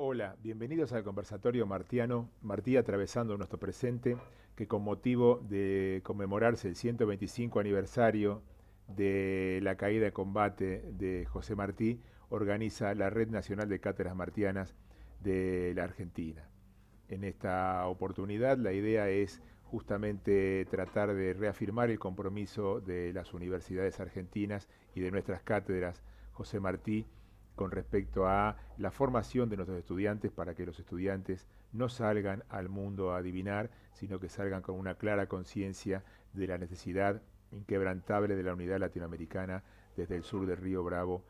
Hola, bienvenidos al conversatorio martiano, Martí atravesando nuestro presente, que con motivo de conmemorarse el 125 aniversario de la caída en combate de José Martí, organiza la Red Nacional de Cátedras Martianas de la Argentina. En esta oportunidad la idea es justamente tratar de reafirmar el compromiso de las universidades argentinas y de nuestras cátedras José Martí con respecto a la formación de nuestros estudiantes para que los estudiantes no salgan al mundo a adivinar, sino que salgan con una clara conciencia de la necesidad inquebrantable de la unidad latinoamericana desde el sur del río Bravo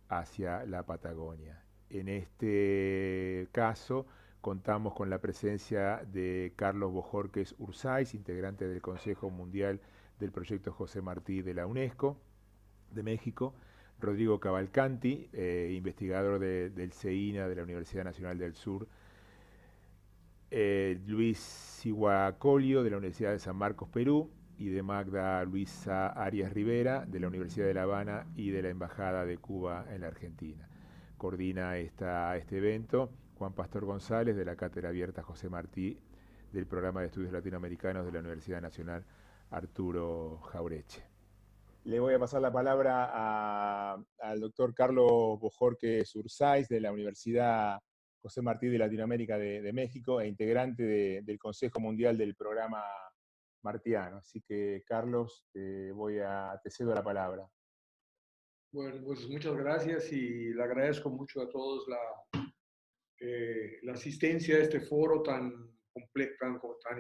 hacia la Patagonia. En este caso, contamos con la presencia de Carlos Bojorquez Ursáiz, integrante del Consejo Mundial del Proyecto José Martí de la UNESCO de México, Rodrigo Cavalcanti, investigador del CEINA de la Universidad Nacional del Sur, Luis Sihuacolio de la Universidad de San Marcos, Perú, y de Magda Luisa Arias Rivera de la Universidad de La Habana y de la Embajada de Cuba en la Argentina. Coordina este evento Juan Pastor González de la Cátedra Abierta José Martí del Programa de Estudios Latinoamericanos de la Universidad Nacional Arturo Jaureche. Le voy a pasar la palabra al doctor Carlos Bojorquez Ursáiz de la Universidad José Martí de Latinoamérica de México e integrante del Consejo Mundial del Programa Martiano. Así que, Carlos, te cedo la palabra. Bueno, pues muchas gracias y le agradezco mucho a todos la asistencia a este foro tan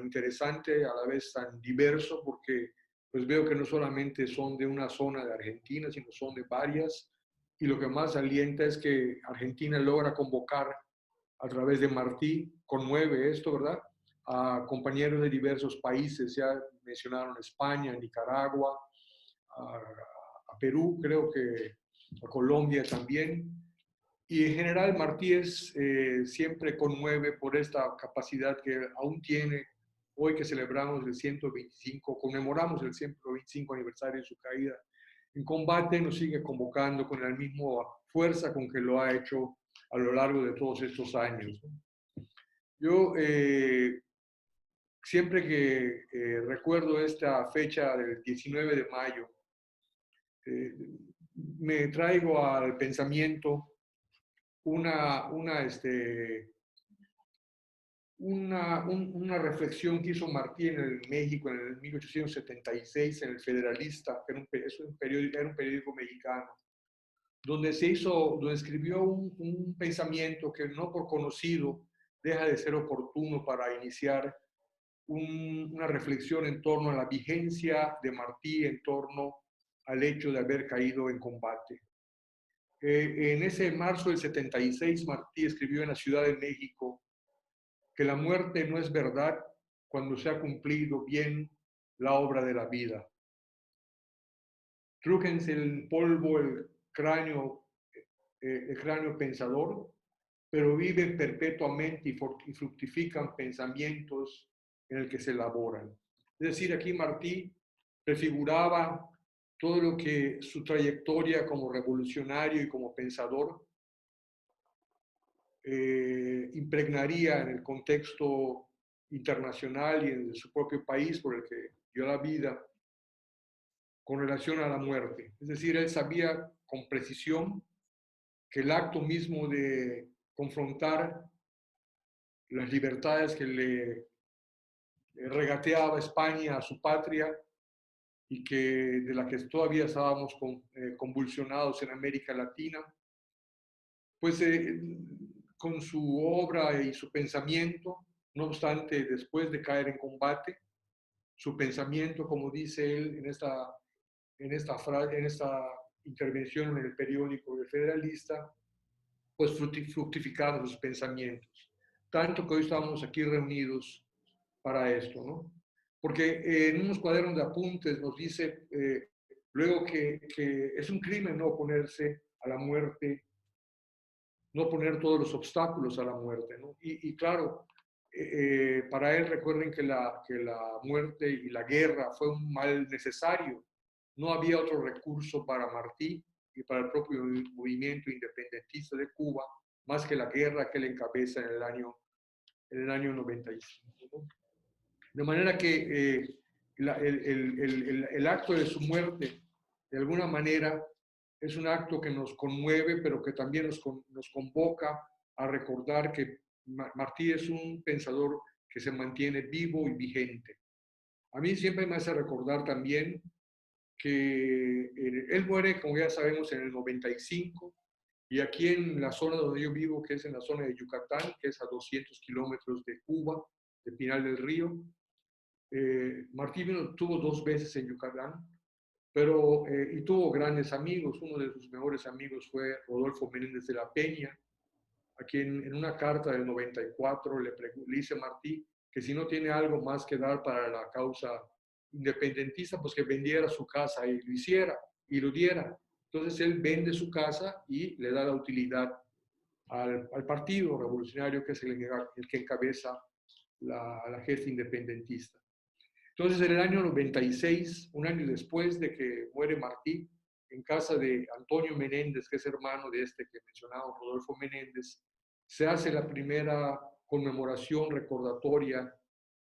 interesante, a la vez tan diverso, porque pues veo que no solamente son de una zona de Argentina, sino son de varias. Y lo que más alienta es que Argentina logra convocar a través de Martí, conmueve esto, ¿verdad? A compañeros de diversos países, ya mencionaron España, Nicaragua, a Perú, creo que a Colombia también. Y en general Martí siempre conmueve por esta capacidad que aún tiene hoy que celebramos el 125, conmemoramos el 125 aniversario de su caída en combate, nos sigue convocando con la misma fuerza con que lo ha hecho a lo largo de todos estos años. Yo siempre que recuerdo esta fecha del 19 de mayo, eh, me traigo al pensamiento una, este, una reflexión que hizo Martí en el México en el 1876 en el Federalista, que era un periódico mexicano, donde escribió un pensamiento que no por conocido deja de ser oportuno para iniciar una reflexión en torno a la vigencia de Martí en torno al hecho de haber caído en combate. En ese marzo del 76, Martí escribió en la Ciudad de México que la muerte no es verdad cuando se ha cumplido bien la obra de la vida. Trújense el polvo el cráneo pensador, pero viven perpetuamente y fructifican pensamientos en el que se elaboran. Es decir, aquí Martí prefiguraba todo lo que su trayectoria como revolucionario y como pensador impregnaría en el contexto internacional y en su propio país por el que dio la vida con relación a la muerte. Es decir, él sabía con precisión que el acto mismo de confrontar las libertades que le regateaba España a su patria y de la que todavía estábamos convulsionados en América Latina, pues con su obra y su pensamiento, no obstante, después de caer en combate, su pensamiento, como dice él en esta intervención en el periódico El Federalista, pues fructificaron sus pensamientos. Tanto que hoy estamos aquí reunidos para esto, ¿no? Porque en unos cuadernos de apuntes nos dice luego que es un crimen no oponerse a la muerte, no poner todos los obstáculos a la muerte, ¿no? Y claro, para él recuerden que la muerte y la guerra fue un mal necesario. No había otro recurso para Martí y para el propio movimiento independentista de Cuba más que la guerra que él encabeza en el año 95, ¿no? De manera que el acto de su muerte, de alguna manera, es un acto que nos conmueve, pero que también nos convoca a recordar que Martí es un pensador que se mantiene vivo y vigente. A mí siempre me hace recordar también que él muere, como ya sabemos, en el 95, y aquí en la zona donde yo vivo, que es en la zona de Yucatán, que es a 200 kilómetros de Cuba, de Pinal del Río, Martí tuvo 2 veces en Yucatán, pero y tuvo grandes amigos. Uno de sus mejores amigos fue Rodolfo Menéndez de la Peña, a quien en una carta del 94 le dice Martí que si no tiene algo más que dar para la causa independentista, pues que vendiera su casa y lo hiciera y lo diera. Entonces él vende su casa y le da la utilidad al partido revolucionario, que es el que encabeza la gesta independentista. Entonces, en el año 96, un año después de que muere Martí, en casa de Antonio Menéndez, que es hermano de este que mencionaba, Rodolfo Menéndez, se hace la primera conmemoración recordatoria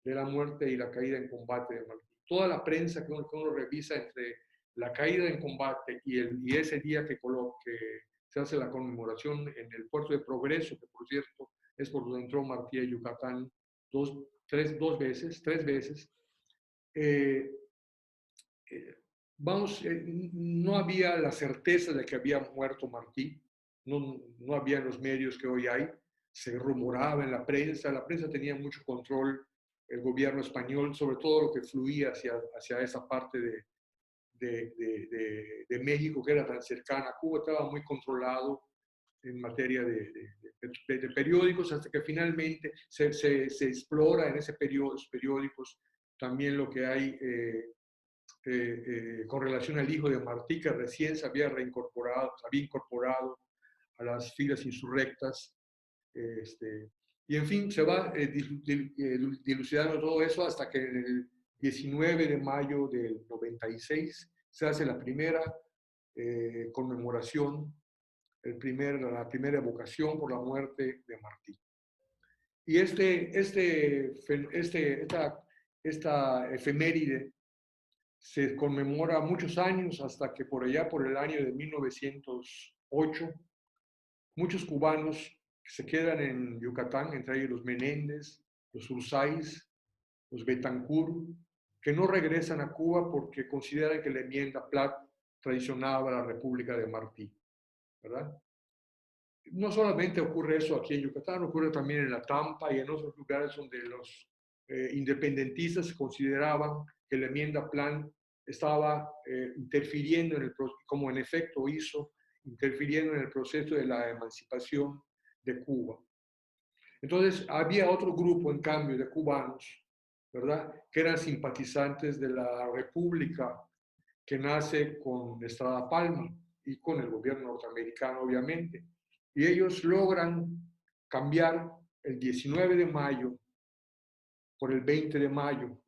de la muerte y la caída en combate de Martí. Toda la prensa que uno revisa entre la caída en combate y ese día que se hace la conmemoración en el puerto de Progreso, que por cierto es por donde entró Martí a Yucatán tres veces, eh, no había la certeza de que había muerto Martí, no había los medios que hoy hay, se rumoraba en la prensa tenía mucho control, el gobierno español, sobre todo lo que fluía hacia esa parte de México que era tan cercana. Cuba estaba muy controlado en materia de periódicos, hasta que finalmente se explora en esos periódicos también lo que hay con relación al hijo de Martí, que recién se había incorporado a las filas insurrectas. Y en fin, se va dilucidando todo eso hasta que en el 19 de mayo del 96 se hace la primera conmemoración, la primera evocación por la muerte de Martí. Y esta efeméride se conmemora muchos años hasta que por allá, por el año de 1908, muchos cubanos se quedan en Yucatán, entre ellos los Menéndez, los Ursáiz, los Betancourt, que no regresan a Cuba porque consideran que la enmienda Platt traicionaba a la República de Martí, ¿verdad? No solamente ocurre eso aquí en Yucatán, ocurre también en La Tampa y en otros lugares donde los independentistas consideraban que la enmienda Plan estaba interfiriendo como en efecto hizo, interfiriendo en el proceso de la emancipación de Cuba. Entonces, había otro grupo, en cambio, de cubanos, ¿verdad?, que eran simpatizantes de la República que nace con Estrada Palma y con el gobierno norteamericano, obviamente. Y ellos logran cambiar el 19 de mayo por el 20 de mayo.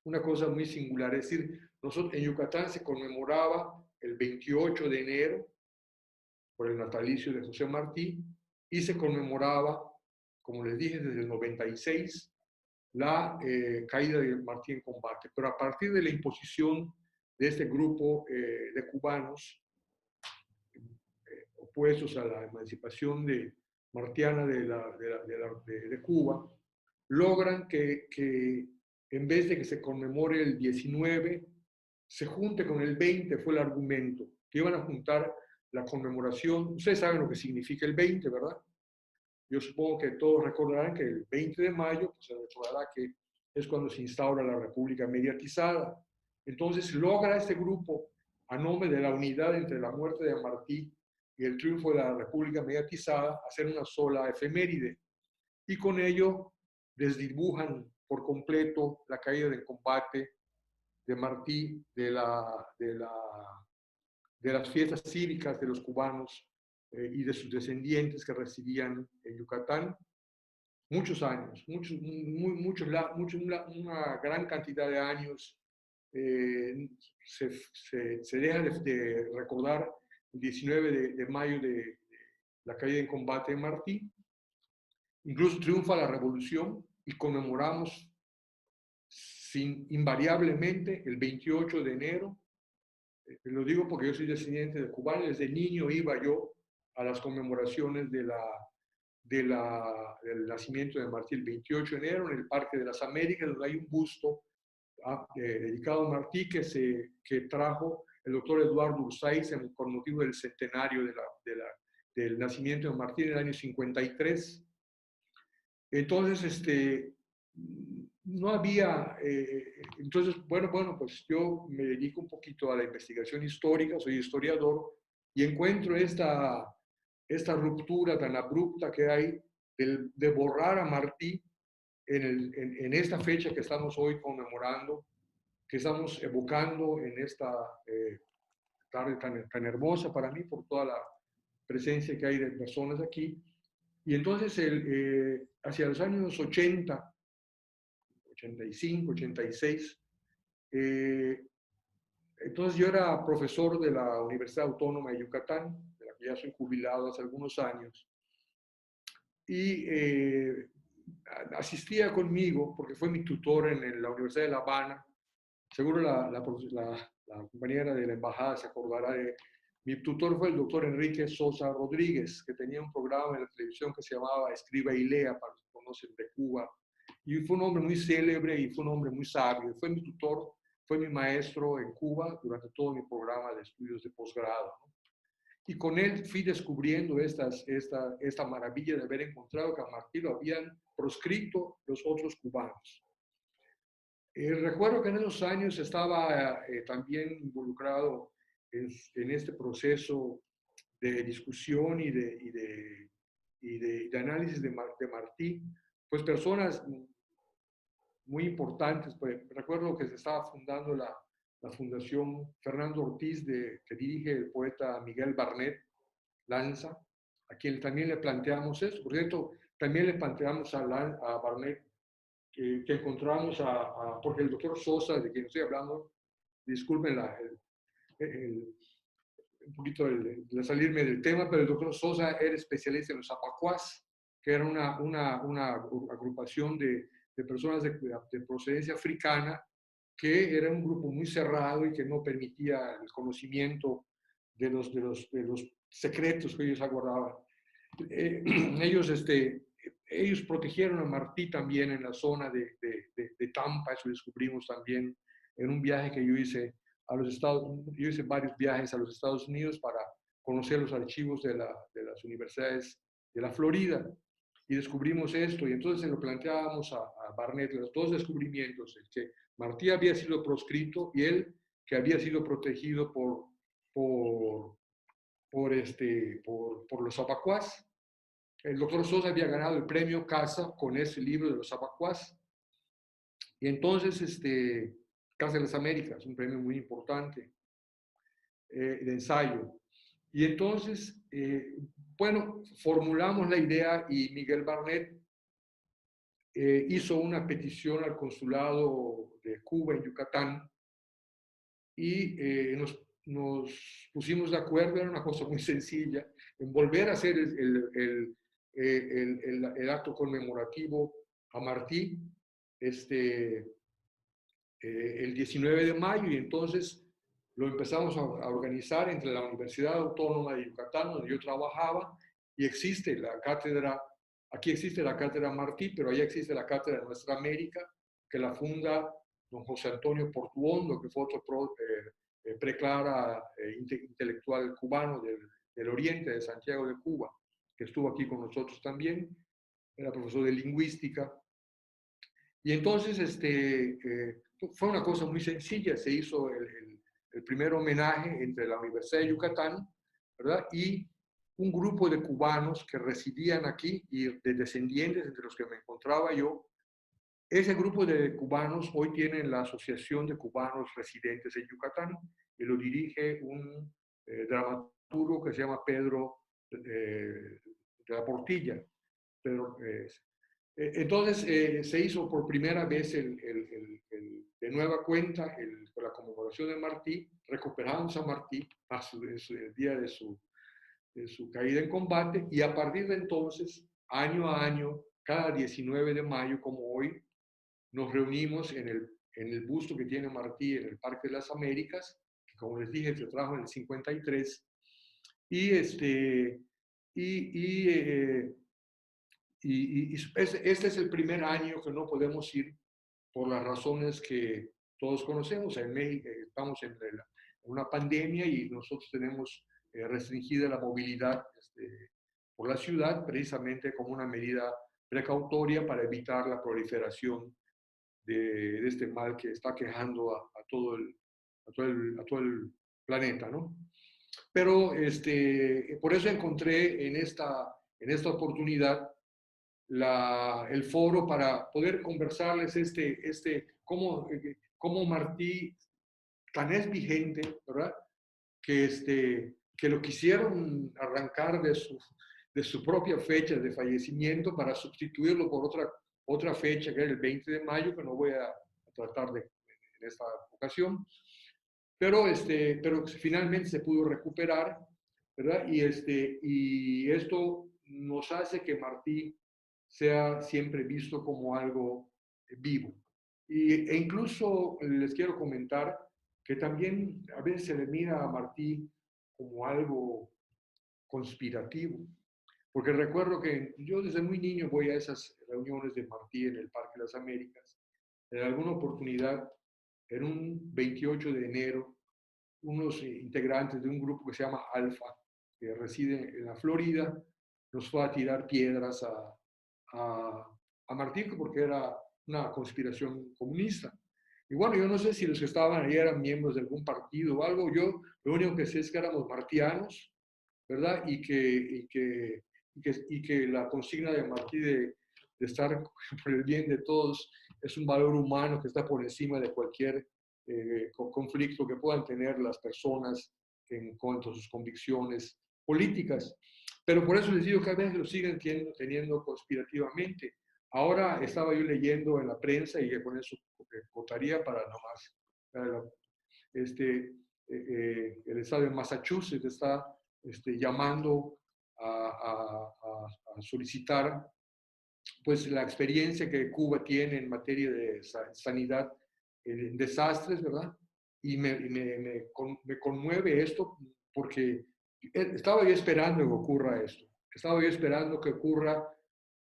Una cosa muy singular, es decir, nosotros en Yucatán se conmemoraba el 28 de enero por el natalicio de José Martí y se conmemoraba, como les dije, desde el 96 la caída de Martí en combate. Pero a partir de la imposición de este grupo de cubanos opuestos a la emancipación martiana de Cuba, logran que en vez de que se conmemore el 19, se junte con el 20, fue el argumento, que iban a juntar la conmemoración. Ustedes saben lo que significa el 20, ¿verdad? Yo supongo que todos recordarán que el 20 de mayo, pues se recordará que es cuando se instaura la República mediatizada. Entonces logra este grupo, a nombre de la unidad entre la muerte de Martí y el triunfo de la República mediatizada, hacer una sola efeméride. Y con ello desdibujan por completo la caída del combate de Martí de las fiestas cívicas de los cubanos y de sus descendientes que residían en Yucatán. Muchos años, una gran cantidad de años se deja de recordar el 19 de mayo la caída en combate de Martí. Incluso triunfa la revolución y conmemoramos invariablemente el 28 de enero. Lo digo porque yo soy descendiente de cubanos. Desde niño iba yo a las conmemoraciones del nacimiento de Martí el 28 de enero en el Parque de las Américas, donde hay un busto dedicado a Martí que trajo el doctor Eduardo Urzaiz con motivo del centenario del nacimiento de Martí en el año 53. Entonces, no había, entonces, bueno, pues yo me dedico un poquito a la investigación histórica, soy historiador, y encuentro esta ruptura tan abrupta que hay de borrar a Martí en esta fecha que estamos hoy conmemorando, que estamos evocando en esta tarde tan hermosa para mí por toda la presencia que hay de personas aquí. Y entonces, hacia los años 80, 85, 86, entonces yo era profesor de la Universidad Autónoma de Yucatán, de la que ya soy jubilado hace algunos años, y asistía conmigo, porque fue mi tutor en la Universidad de La Habana. Seguro la compañera de la embajada se acordará de... Mi tutor fue el doctor Enrique Sosa Rodríguez, que tenía un programa en la televisión que se llamaba Escriba y Lea, para los que conocen de Cuba. Y fue un hombre muy célebre y fue un hombre muy sabio. Fue mi tutor, fue mi maestro en Cuba durante todo mi programa de estudios de posgrado, ¿no? Y con él fui descubriendo esta maravilla de haber encontrado que a Martí lo habían proscrito los otros cubanos. Recuerdo que en esos años estaba también involucrado en este proceso de discusión y de análisis de Martí, pues personas muy importantes. Pues, recuerdo que se estaba fundando la Fundación Fernando Ortiz, que dirige el poeta Miguel Barnet Lanza, a quien también le planteamos esto. Por cierto, también le planteamos a Barnet que encontramos porque el doctor Sosa, de quien estoy hablando, disculpen un poquito de salirme del tema, pero el doctor Sosa era especialista en los apacuás, que era una agrupación de personas de procedencia africana, que era un grupo muy cerrado y que no permitía el conocimiento de los secretos que ellos aguardaban. Ellos protegieron a Martí también en la zona de Tampa. Eso descubrimos también en un viaje que yo hice a los Estados Unidos. Yo hice varios viajes a los Estados Unidos para conocer los archivos de las universidades de la Florida, y descubrimos esto. Y entonces se lo planteábamos a Barnett, los dos descubrimientos: el que Martí había sido proscrito y él que había sido protegido por los apacuás. El doctor Sosa había ganado el premio Casa con ese libro de los apacuás. Y entonces, Casa de las Américas, un premio muy importante de ensayo. Y entonces, bueno, formulamos la idea y Miguel Barnet hizo una petición al consulado de Cuba en Yucatán y nos pusimos de acuerdo. Era una cosa muy sencilla, en volver a hacer el acto conmemorativo a Martí el 19 de mayo, y entonces lo empezamos a organizar entre la Universidad Autónoma de Yucatán, donde yo trabajaba, y existe la cátedra, aquí existe la cátedra Martí, pero allá existe la cátedra de Nuestra América, que la funda don José Antonio Portuondo, que fue otro preclara intelectual cubano del oriente, de Santiago de Cuba, que estuvo aquí con nosotros también, era profesor de lingüística. Y entonces fue una cosa muy sencilla. Se hizo el primer homenaje entre la Universidad de Yucatán, ¿verdad?, y un grupo de cubanos que residían aquí y de descendientes entre los que me encontraba yo. Ese grupo de cubanos hoy tienen la Asociación de Cubanos Residentes en Yucatán, y lo dirige un dramaturgo que se llama Pedro de la Portilla. Pedro, entonces se hizo por primera vez de nueva cuenta con la conmemoración de Martí. Recuperamos a Martí el día de su caída en combate, y a partir de entonces, año a año, cada 19 de mayo, como hoy, nos reunimos en el busto que tiene Martí en el Parque de las Américas, que como les dije se trajo en el 53, y, y, eh, este es el primer año que no podemos ir por las razones que todos conocemos. En México estamos en una pandemia y nosotros tenemos restringida la movilidad por la ciudad, precisamente como una medida precautoria para evitar la proliferación de este mal que está quejando a todo el planeta, ¿no? Pero por eso encontré en esta oportunidad el foro para poder conversarles cómo Martí tan es vigente, ¿verdad? Que lo quisieron arrancar de su propia fecha de fallecimiento para sustituirlo por otra fecha, que era el 20 de mayo, que no voy a tratar en esta ocasión, pero finalmente se pudo recuperar, ¿verdad? Y esto nos hace que Martí sea siempre visto como algo vivo. Incluso les quiero comentar que también a veces se le mira a Martí como algo conspirativo, porque recuerdo que yo desde muy niño voy a esas reuniones de Martí en el Parque de las Américas. En alguna oportunidad, en un 28 de enero, unos integrantes de un grupo que se llama Alfa, que reside en la Florida, nos fue a tirar piedras a Martí porque era una conspiración comunista. Y bueno, yo no sé si los que estaban ahí eran miembros de algún partido o algo. Yo lo único que sé es que éramos martianos, ¿verdad? Y que la consigna de Martí de estar por el bien de todos es un valor humano que está por encima de cualquier conflicto que puedan tener las personas en cuanto a sus convicciones políticas. Pero por eso les digo que a veces lo siguen teniendo conspirativamente. Ahora estaba yo leyendo en la prensa y con eso votaría para nomás. El estado de Massachusetts está llamando a solicitar pues la experiencia que Cuba tiene en materia de sanidad en desastres, ¿verdad? Y me conmueve esto porque estaba yo esperando que ocurra esto. Estaba yo esperando que ocurra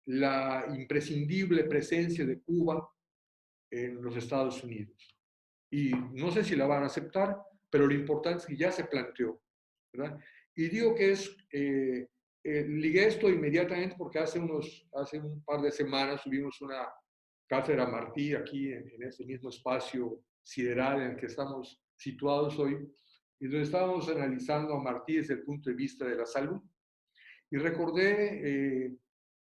la imprescindible presencia de Cuba en los Estados Unidos. Y no sé si la van a aceptar, pero lo importante es que ya se planteó, ¿verdad? Y digo que ligué esto inmediatamente porque hace un par de semanas tuvimos una cátedra Martí aquí en este mismo espacio sideral en el que estamos situados hoy, y donde estábamos analizando a Martí desde el punto de vista de la salud. Y recordé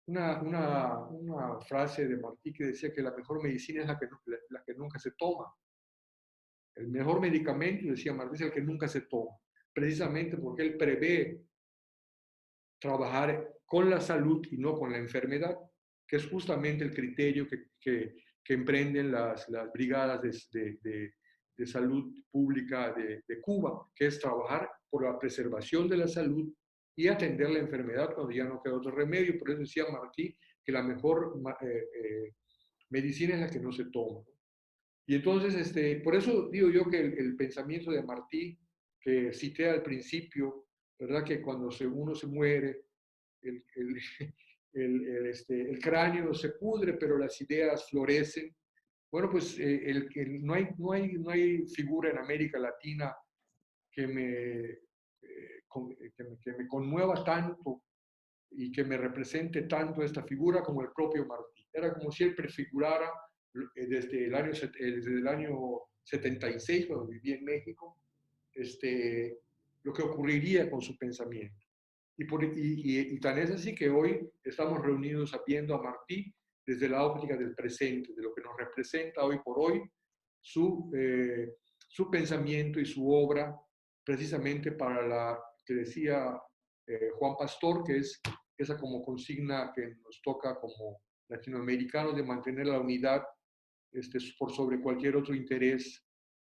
una frase de Martí que decía que la mejor medicina es la que nunca se toma. El mejor medicamento, decía Martí, es el que nunca se toma, precisamente porque él prevé trabajar con la salud y no con la enfermedad, que es justamente el criterio que emprenden las brigadas de salud pública de Cuba, que es trabajar por la preservación de la salud y atender la enfermedad cuando ya no queda otro remedio. Por eso decía Martí que la mejor medicina es la que no se toma. Y entonces, por eso digo yo que el pensamiento de Martí, que cité al principio, ¿verdad? Que cuando uno se muere, el, el, el cráneo se pudre, pero las ideas florecen. Bueno, pues no hay figura en América Latina que me conmueva tanto y que me represente tanto esta figura como el propio Martí. Era como si él prefigurara desde el año 76, cuando vivía en México, lo que ocurriría con su pensamiento. Y tan es así que hoy estamos reunidos viendo a Martí desde la óptica del presente, de lo que nos representa hoy por hoy su pensamiento y su obra, precisamente para la que decía Juan Pastor, que es esa como consigna que nos toca como latinoamericanos de mantener la unidad por sobre cualquier otro interés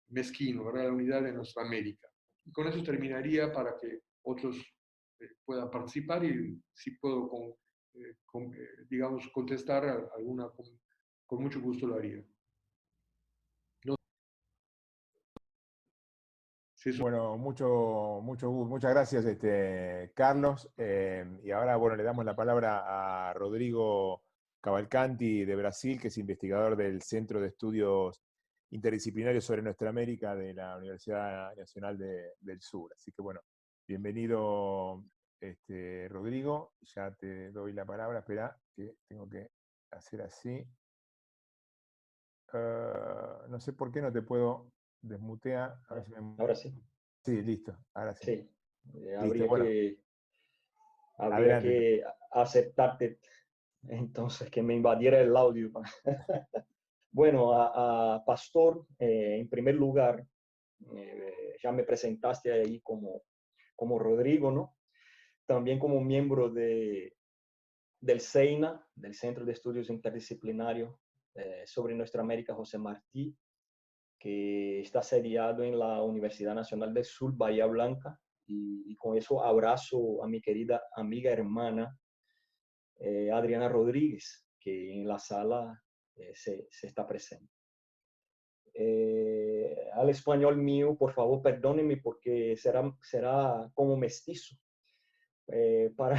mezquino, ¿verdad? La unidad de nuestra América. Y con eso terminaría para que otros pueda participar y si puedo, digamos, contestar alguna con mucho gusto lo haría. No sé si eso. Bueno, muchas gracias, Carlos. Y ahora, bueno, le damos la palabra a Rodrigo Cavalcanti de Brasil, que es investigador del Centro de Estudios Interdisciplinarios sobre Nuestra América de la Universidad Nacional del Sur. Así que, bueno, bienvenido, Rodrigo. Ya te doy la palabra. Espera, que tengo que hacer así. No sé por qué no te puedo desmutear. A ver si me... Ahora sí, Sí, listo, ahora sí. sí. Listo, bueno, Habría adelante. que aceptarte entonces que me invadiera el audio. Bueno, a Pastor, en primer lugar, ya me presentaste ahí como Rodrigo, ¿no? También como miembro del CEINA, del Centro de Estudios Interdisciplinarios sobre Nuestra América José Martí, que está sediado en la Universidad Nacional del Sur, Bahía Blanca, y con eso abrazo a mi querida amiga hermana Adriana Rodríguez, que en la sala se está presente. Al español mío, por favor, perdónenme porque será como mestizo para,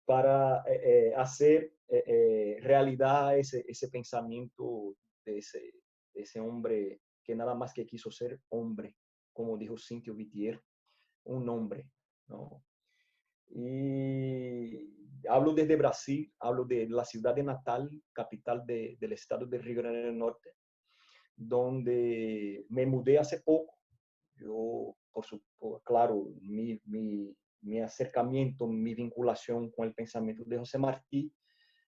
para hacer realidad ese pensamiento de ese hombre que nada más que quiso ser hombre, como dijo Cintio Vitier, un hombre, ¿no? Y hablo desde Brasil, hablo de la ciudad de Natal, capital del estado de Río Grande del Norte, donde me mudé hace poco. Yo, claro, mi acercamiento, mi vinculación con el pensamiento de José Martí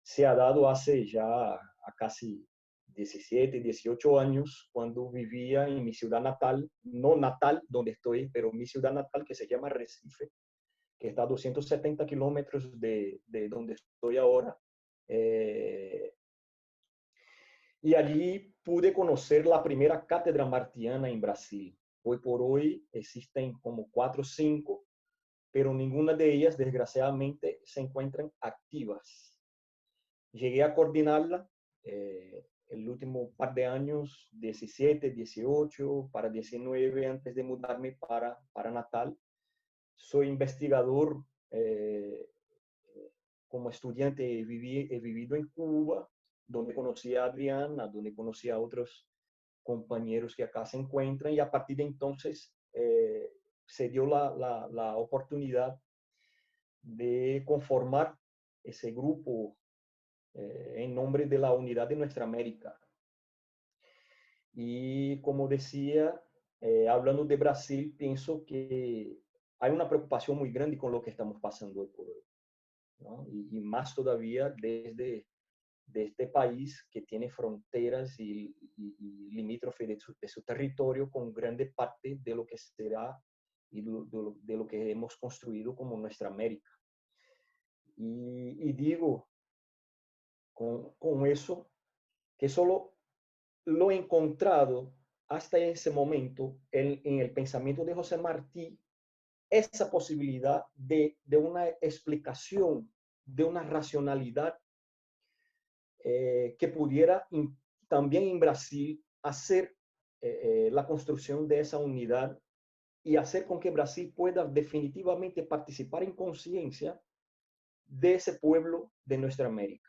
se ha dado hace ya a casi 17, 18 años, cuando vivía en mi ciudad natal, no natal donde estoy, pero mi ciudad natal que se llama Recife, que está a 270 kilómetros de donde estoy ahora. Y allí pude conocer la primera cátedra martiana en Brasil. Hoy por hoy existen como 4 o 5, pero ninguna de ellas, desgraciadamente, se encuentran activas. Llegué a coordinarla el último par de años, 17, 18, para 19, antes de mudarme para Natal. Soy investigador como estudiante, he vivido en Cuba, donde conocí a Adriana, donde conocí a otros compañeros que acá se encuentran, y a partir de entonces se dio la oportunidad de conformar ese grupo en nombre de la unidad de nuestra América. Y como decía, hablando de Brasil, pienso que hay una preocupación muy grande con lo que estamos pasando hoy por hoy, ¿no? Y más todavía de este país que tiene fronteras y limítrofe de su territorio con grande parte de lo que será y de lo que hemos construido como nuestra América. Y digo con eso que solo lo he encontrado hasta ese momento en el pensamiento de José Martí, esa posibilidad de una explicación, de una racionalidad que pudiera también en Brasil hacer la construcción de esa unidad y hacer con que Brasil pueda definitivamente participar en conciencia de ese pueblo de nuestra América.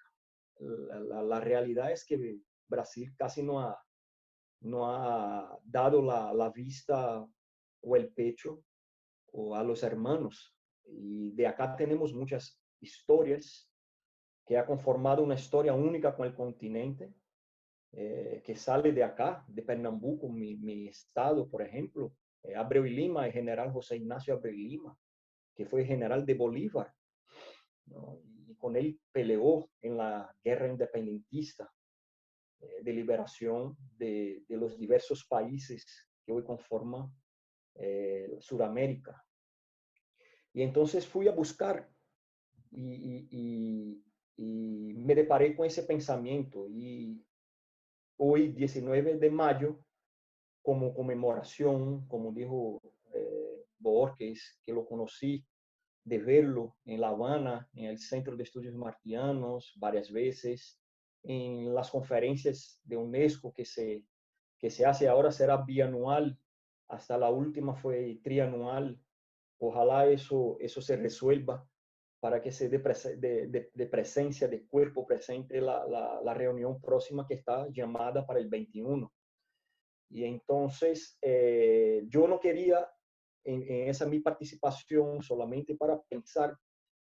La realidad es que Brasil casi no ha dado la vista o el pecho o a los hermanos. Y de acá tenemos muchas historias que ha conformado una historia única con el continente, que sale de acá, de Pernambuco, mi estado, por ejemplo. Abreu y Lima, el general José Ignacio Abreu y Lima, que fue general de Bolívar, ¿no? Y con él peleó en la guerra independentista de liberación de los diversos países que hoy conforman Sudamérica. Y entonces fui a buscar y me deparé con ese pensamiento. Y hoy, 19 de mayo, como conmemoración, como dijo Borges, que lo conocí de verlo en La Habana, en el Centro de Estudios Martianos, varias veces, en las conferencias de UNESCO que se hace ahora, será bianual, hasta la última fue trianual. Ojalá eso se resuelva para que se dé de presencia, de cuerpo presente la reunión próxima que está llamada para el 21. Y entonces yo no quería en esa mi participación solamente para pensar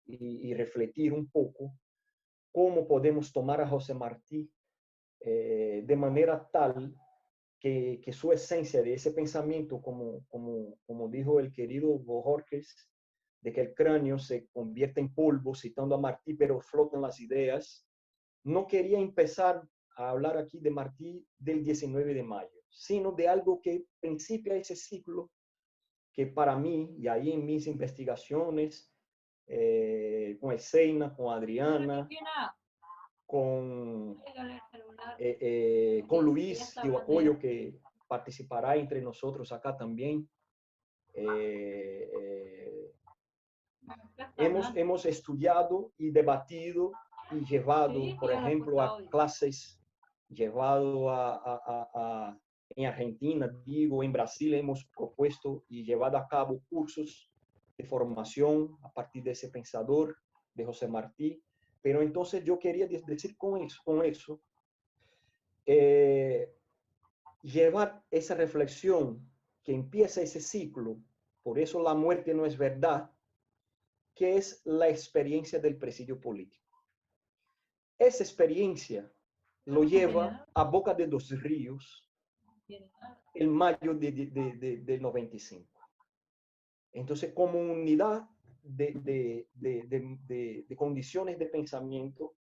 y refletir un poco cómo podemos tomar a José Martí de manera tal que su esencia de ese pensamiento, como dijo el querido Borges, de que el cráneo se convierte en polvo, citando a Martí, pero flotan las ideas, no quería empezar a hablar aquí de Martí del 19 de mayo, sino de algo que principia ese ciclo que para mí, y ahí en mis investigaciones, con Eseina, con Adriana, con, con Luis Dio Apoyo, que participará entre nosotros acá también, hemos estudiado y debatido y llevado, por ejemplo, a clases, llevado en Argentina, digo, en Brasil hemos propuesto y llevado a cabo cursos de formación a partir de ese pensador, de José Martí. Pero entonces yo quería decir con eso llevar esa reflexión que empieza ese ciclo, por eso la muerte no es verdad, que es la experiencia del presidio político. Esa experiencia lo lleva a Boca de los Ríos en mayo del 95. Entonces, como unidad de condiciones de pensamiento,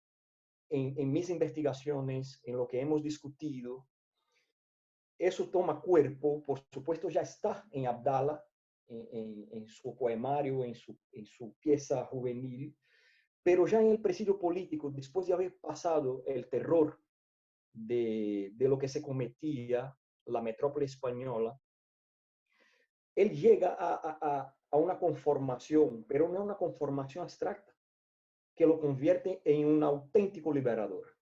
en mis investigaciones, en lo que hemos discutido, eso toma cuerpo, por supuesto ya está en Abdala, en su poemario, en su pieza juvenil, pero ya en el presidio político, después de haber pasado el terror de lo que se cometía la metrópoli española, él llega a una conformación, pero no una conformación abstracta, que lo convierte en un auténtico liberador.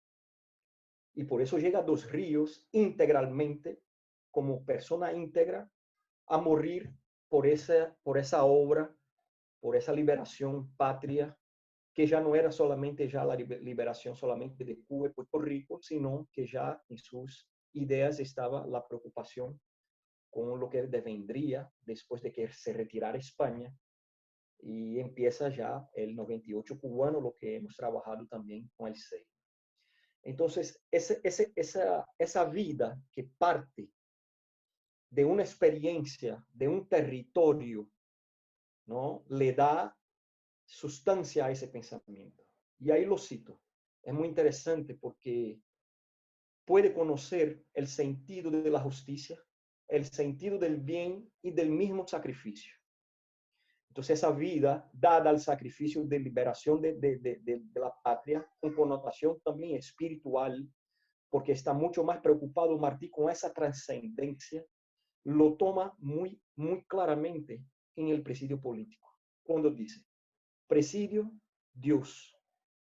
Y por eso llega a Dos Ríos integralmente, como persona íntegra, a morir por esa obra, por esa liberación patria, que ya no era solamente ya la liberación solamente de Cuba y Puerto Rico, sino que ya en sus ideas estaba la preocupación con lo que devendría después de que se retirara España y empieza ya el 98 cubano, lo que hemos trabajado también con el SEI. Entonces, esa vida que parte de una experiencia, de un territorio, ¿no? Le da sustancia a ese pensamiento. Y ahí lo cito. Es muy interesante porque puede conocer el sentido de la justicia, el sentido del bien y del mismo sacrificio. Entonces, esa vida dada al sacrificio de liberación de la patria, con connotación también espiritual, porque está mucho más preocupado Martí con esa trascendencia, lo toma muy, muy claramente en el presidio político, cuando dice, presidio, Dios,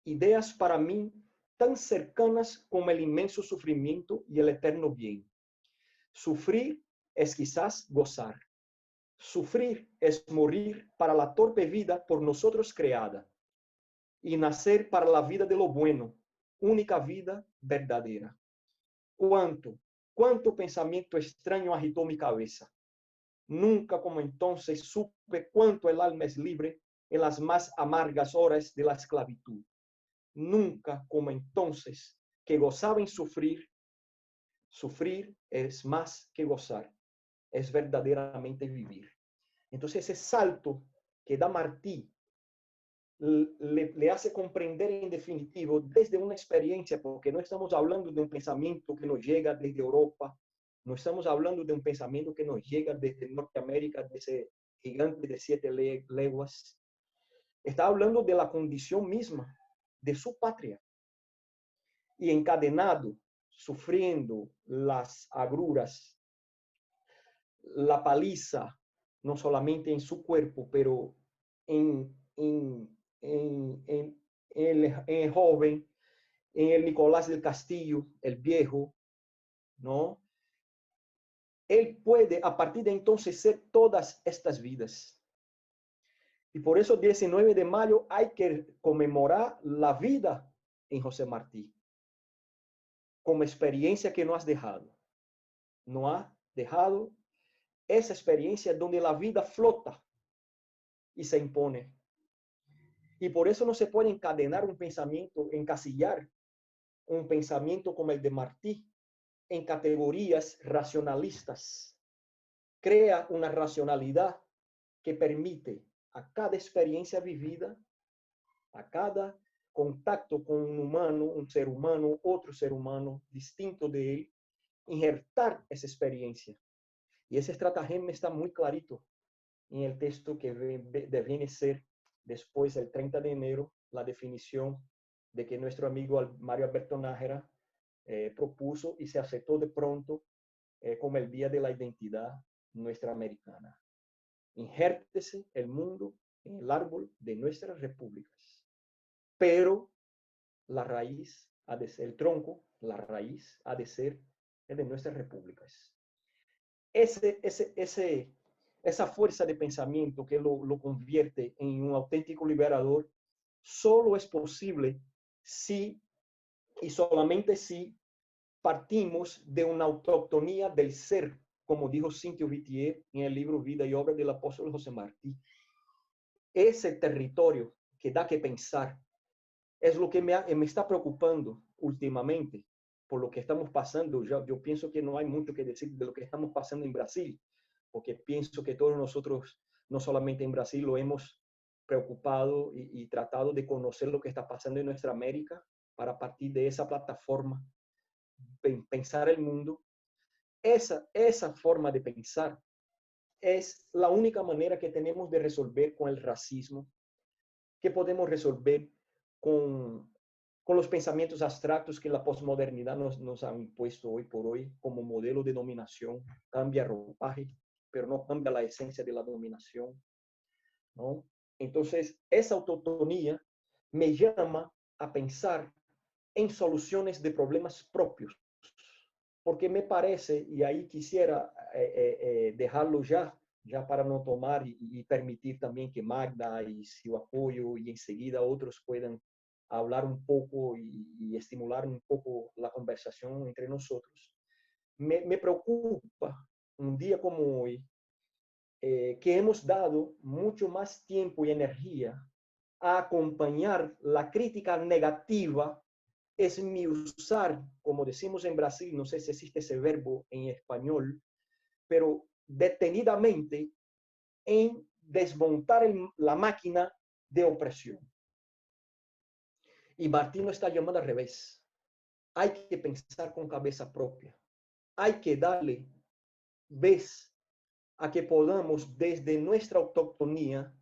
ideas para mí tan cercanas como el inmenso sufrimiento y el eterno bien. Sufrir es quizás gozar. Sufrir es morir para la torpe vida por nosotros creada y nacer para la vida de lo bueno, única vida verdadera. Cuánto pensamiento extraño agitó mi cabeza. Nunca como entonces supe cuánto el alma es libre en las más amargas horas de la esclavitud. Nunca como entonces que gozaba en sufrir. Sufrir es más que gozar, es verdaderamente vivir. Entonces ese salto que da Martí le hace comprender en definitivo desde una experiencia, porque no estamos hablando de un pensamiento que nos llega desde Europa, no estamos hablando de un pensamiento que nos llega desde Norteamérica, de ese gigante de 7 leguas. Está hablando de la condición misma de su patria. Y encadenado, sufriendo las agruras, la paliza, no solamente en su cuerpo, pero en el joven, en el Nicolás del Castillo, el viejo, ¿no? Él puede a partir de entonces ser todas estas vidas. Y por eso 19 de mayo hay que conmemorar la vida en José Martí como experiencia que nos has dejado. No ha dejado esa experiencia donde la vida flota y se impone. Y por eso no se puede encadenar un pensamiento, encasillar un pensamiento como el de Martí en categorías racionalistas. Crea una racionalidad que permite a cada experiencia vivida, a cada contacto con un humano, un ser humano, otro ser humano distinto de él, injertar esa experiencia. Y ese estratagema está muy clarito en el texto que deviene ser después, el 30 de enero, la definición de que nuestro amigo Mario Alberto Nájera propuso y se aceptó de pronto como el Día de la Identidad Nuestra Americana. Injértese el mundo en el árbol de nuestras repúblicas, pero la raíz ha de ser el tronco, la raíz ha de ser el de nuestras repúblicas. Esa fuerza de pensamiento que lo convierte en un auténtico liberador, solo es posible si y solamente si partimos de una autoctonía del ser, como dijo Cynthia Whittier en el libro Vida y Obra del apóstol José Martí. Ese territorio que da que pensar es lo que me está preocupando últimamente por lo que estamos pasando. Yo pienso que no hay mucho que decir de lo que estamos pasando en Brasil, porque pienso que todos nosotros, no solamente en Brasil, lo hemos preocupado y tratado de conocer lo que está pasando en nuestra América para a partir de esa plataforma pensar el mundo. Esa forma de pensar es la única manera que tenemos de resolver con el racismo, que podemos resolver con los pensamientos abstractos que la posmodernidad nos ha impuesto hoy por hoy como modelo de dominación. Cambia ropaje, pero no cambia la esencia de la dominación, ¿no? Entonces, esa autonomía me llama a pensar en soluciones de problemas propios, porque me parece, y ahí quisiera dejarlo ya para no tomar y permitir también que Magda y su apoyo y enseguida otros puedan hablar un poco y estimular un poco la conversación entre nosotros. Me preocupa un día como hoy que hemos dado mucho más tiempo y energía a acompañar la crítica negativa, esmiuzar, como decimos en Brasil, no sé si existe ese verbo en español, pero detenidamente en desmontar la máquina de opresión. Y Martín nos está llamando al revés. Hay que pensar con cabeza propia. Hay que darle vez a que podamos desde nuestra autonomía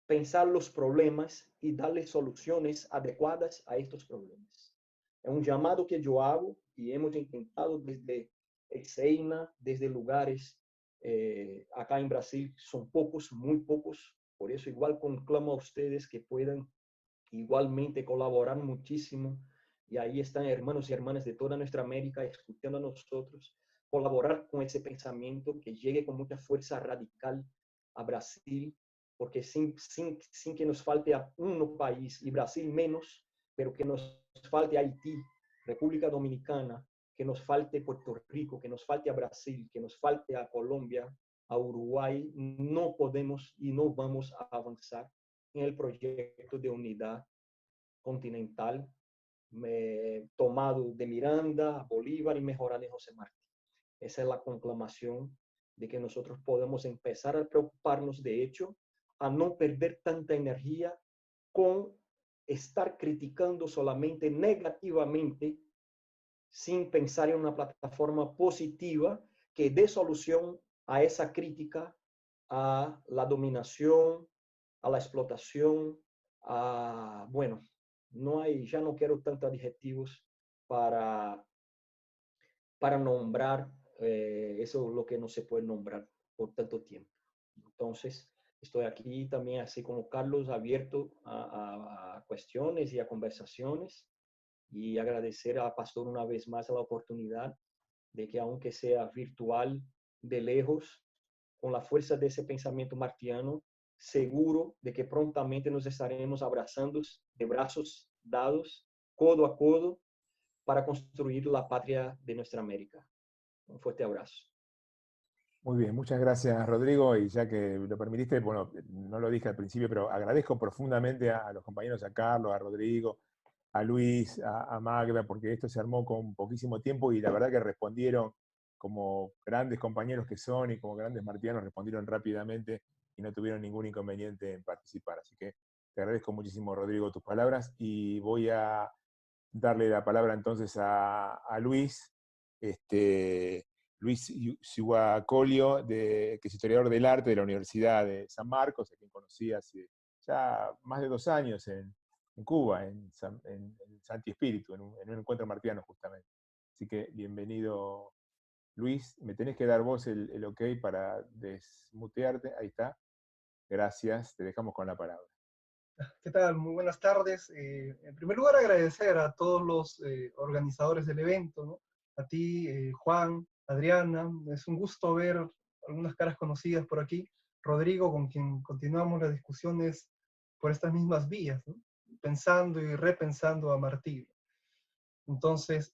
pensar los problemas y darle soluciones adecuadas a estos problemas. Es un llamado que yo hago y hemos intentado desde Exeina, desde lugares acá en Brasil, son pocos, muy pocos, por eso igual conclamo a ustedes que puedan igualmente colaborar muchísimo, y ahí están hermanos y hermanas de toda nuestra América escuchando a nosotros, colaborar con ese pensamiento que llegue con mucha fuerza radical a Brasil, porque sin que nos falte a un país, y Brasil menos, pero que nos falte Haití, República Dominicana, que nos falte Puerto Rico, que nos falte a Brasil, que nos falte a Colombia, a Uruguay, no podemos y no vamos a avanzar en el proyecto de unidad continental tomado de Miranda, Bolívar y mejorado de José Martí. Esa es la conclamación de que nosotros podemos empezar a preocuparnos, de hecho, a no perder tanta energía con estar criticando solamente negativamente sin pensar en una plataforma positiva que dé solución a esa crítica, a la dominación, a la explotación, bueno, ya no quiero tantos adjetivos para nombrar eso lo que no se puede nombrar por tanto tiempo. Entonces, Estoy aquí también, así como Carlos, abierto a cuestiones y a conversaciones, y agradecer al pastor una vez más la oportunidad de que, aunque sea virtual, de lejos, con la fuerza de ese pensamiento martiano, seguro de que prontamente nos estaremos abrazando de brazos dados, codo a codo, para construir la patria de nuestra América. Un fuerte abrazo. Muy bien, muchas gracias Rodrigo, y ya que lo permitiste, bueno, no lo dije al principio, pero agradezco profundamente a los compañeros, a Carlos, a Rodrigo, a Luis, a Magda, porque esto se armó con poquísimo tiempo y la verdad que respondieron como grandes compañeros que son y como grandes martianos, respondieron rápidamente y no tuvieron ningún inconveniente en participar. Así que te agradezco muchísimo, Rodrigo, tus palabras, y voy a darle la palabra entonces a Luis. Luis Sihuacolio, que es historiador del arte de la Universidad de San Marcos, a quien conocí hace ya más de 2 años en Cuba, en Santi Espíritu, en un encuentro martiano justamente. Así que bienvenido, Luis. Me tenés que dar vos el ok para desmutearte. Ahí está. Gracias. Te dejamos con la palabra. ¿Qué tal? Muy buenas tardes. En primer lugar, agradecer a todos los organizadores del evento, ¿no? A ti, Juan, Adriana. Es un gusto ver algunas caras conocidas por aquí. Rodrigo, con quien continuamos las discusiones por estas mismas vías, ¿no? Pensando y repensando a Martí. Entonces,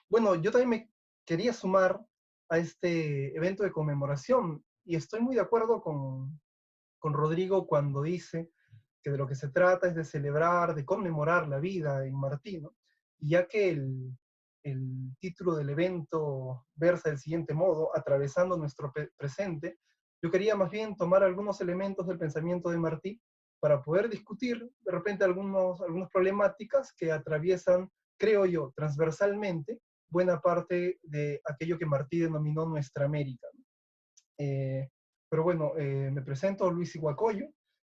bueno, yo también me quería sumar a este evento de conmemoración, y estoy muy de acuerdo con Rodrigo cuando dice que de lo que se trata es de celebrar, de conmemorar la vida en Martí, ¿no? Y ya que el título del evento versa del siguiente modo: atravesando nuestro presente, yo quería más bien tomar algunos elementos del pensamiento de Martí para poder discutir de repente algunas problemáticas que atraviesan, creo yo, transversalmente buena parte de aquello que Martí denominó nuestra América, ¿no? Pero bueno, me presento, Luis Iguacoyo.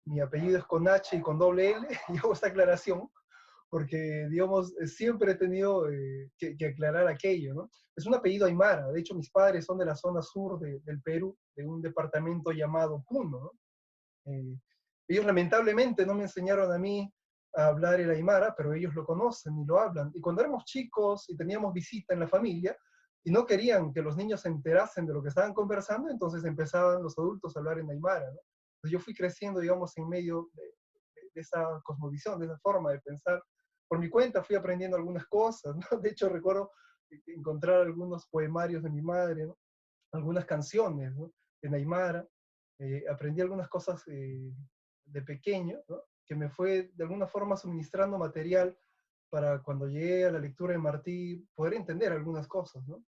Mi apellido es con H y con doble L, y hago esta aclaración porque, digamos, siempre he tenido que aclarar aquello, ¿no? Es un apellido aymara. De hecho, mis padres son de la zona sur del Perú, de un departamento llamado Puno, ¿no? Ellos lamentablemente no me enseñaron a mí a hablar el aymara, pero ellos lo conocen y lo hablan. Y cuando éramos chicos y teníamos visita en la familia, y no querían que los niños se enterasen de lo que estaban conversando, entonces empezaban los adultos a hablar en aymara, ¿no? Entonces yo fui creciendo, digamos, en medio de esa cosmovisión, de esa forma de pensar. Por mi cuenta fui aprendiendo algunas cosas, ¿no? De hecho, recuerdo encontrar algunos poemarios de mi madre, ¿no? Algunas canciones, ¿no? En aymara. Aprendí algunas cosas de pequeño, ¿no? Que me fue de alguna forma suministrando material para, cuando llegué a la lectura de Martí, poder entender algunas cosas, ¿no?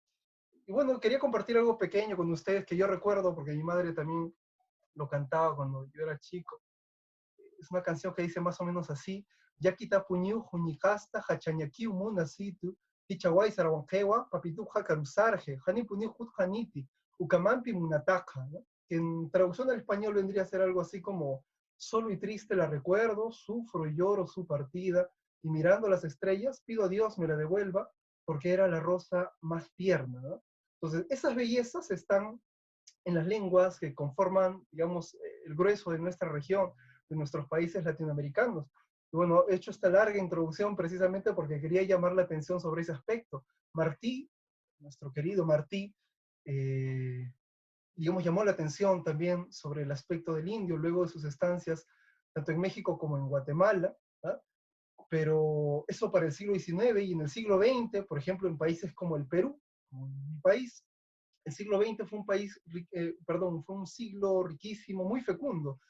Y bueno, quería compartir algo pequeño con ustedes que yo recuerdo porque mi madre también lo cantaba cuando yo era chico. Es una canción que dice más o menos así: Yakita puñu, juñicasta, hachañakiu munasitu, tichawai sarawankewa, papitu hakarusarje, hani puñu hut haniti, ukamampi munataka, ¿no? Que en traducción al español vendría a ser algo así como: solo y triste la recuerdo, sufro y lloro su partida, y mirando las estrellas pido a Dios me la devuelva, porque era la rosa más tierna, ¿no? Entonces, esas bellezas están en las lenguas que conforman, digamos, el grueso de nuestra región, de nuestros países latinoamericanos. Y bueno, he hecho esta larga introducción precisamente porque quería llamar la atención sobre ese aspecto. Martí, nuestro querido Martí, digamos, llamó la atención también sobre el aspecto del indio luego de sus estancias tanto en México como en Guatemala, ¿ah? Pero eso para el siglo XIX, y en el siglo XX, por ejemplo, en países como el Perú, como en mi país, el siglo XX fue un fue un siglo riquísimo, muy fecundo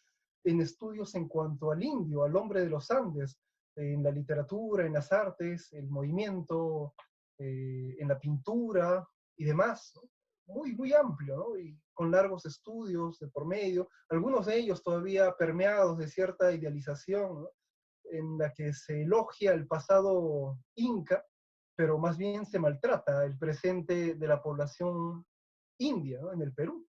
en estudios en cuanto al indio, al hombre de los Andes, en la literatura, en las artes, el movimiento, en la pintura y demás, ¿no? Muy, muy amplio, ¿no? Y con largos estudios de por medio, algunos de ellos todavía permeados de cierta idealización, ¿no? En la que se elogia el pasado inca, pero más bien se maltrata el presente de la población india, ¿no? En el Perú.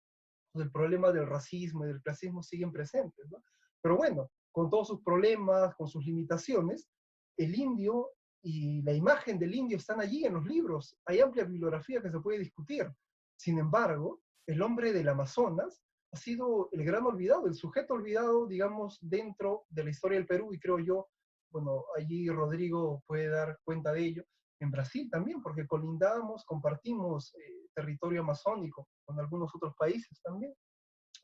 Entonces, el problema del racismo y del clasismo siguen presentes, ¿no? Pero bueno, con todos sus problemas, con sus limitaciones, el indio y la imagen del indio están allí en los libros. Hay amplia bibliografía que se puede discutir. Sin embargo, el hombre del Amazonas ha sido el gran olvidado, el sujeto olvidado, digamos, dentro de la historia del Perú, y creo yo, bueno, allí Rodrigo puede dar cuenta de ello, en Brasil también, porque colindamos, compartimos territorio amazónico con algunos otros países también.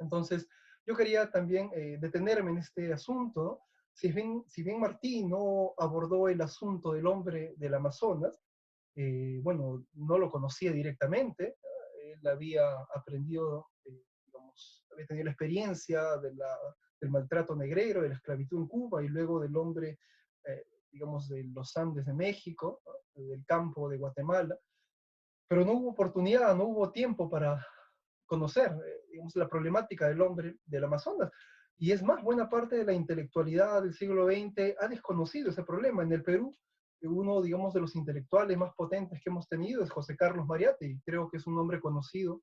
Entonces, yo quería también detenerme en este asunto, ¿no? Si bien Martí no abordó el asunto del hombre del Amazonas, bueno, no lo conocía directamente, él había aprendido, digamos, había tenido la experiencia del maltrato negrero, de la esclavitud en Cuba y luego del hombre, digamos, de los Andes de México, ¿no? Del campo de Guatemala, pero no hubo oportunidad, no hubo tiempo para conocer, digamos, la problemática del hombre del Amazonas. Y es más, buena parte de la intelectualidad del siglo XX ha desconocido ese problema. En el Perú, uno, digamos, de los intelectuales más potentes que hemos tenido es José Carlos Mariátegui. Creo que es un hombre conocido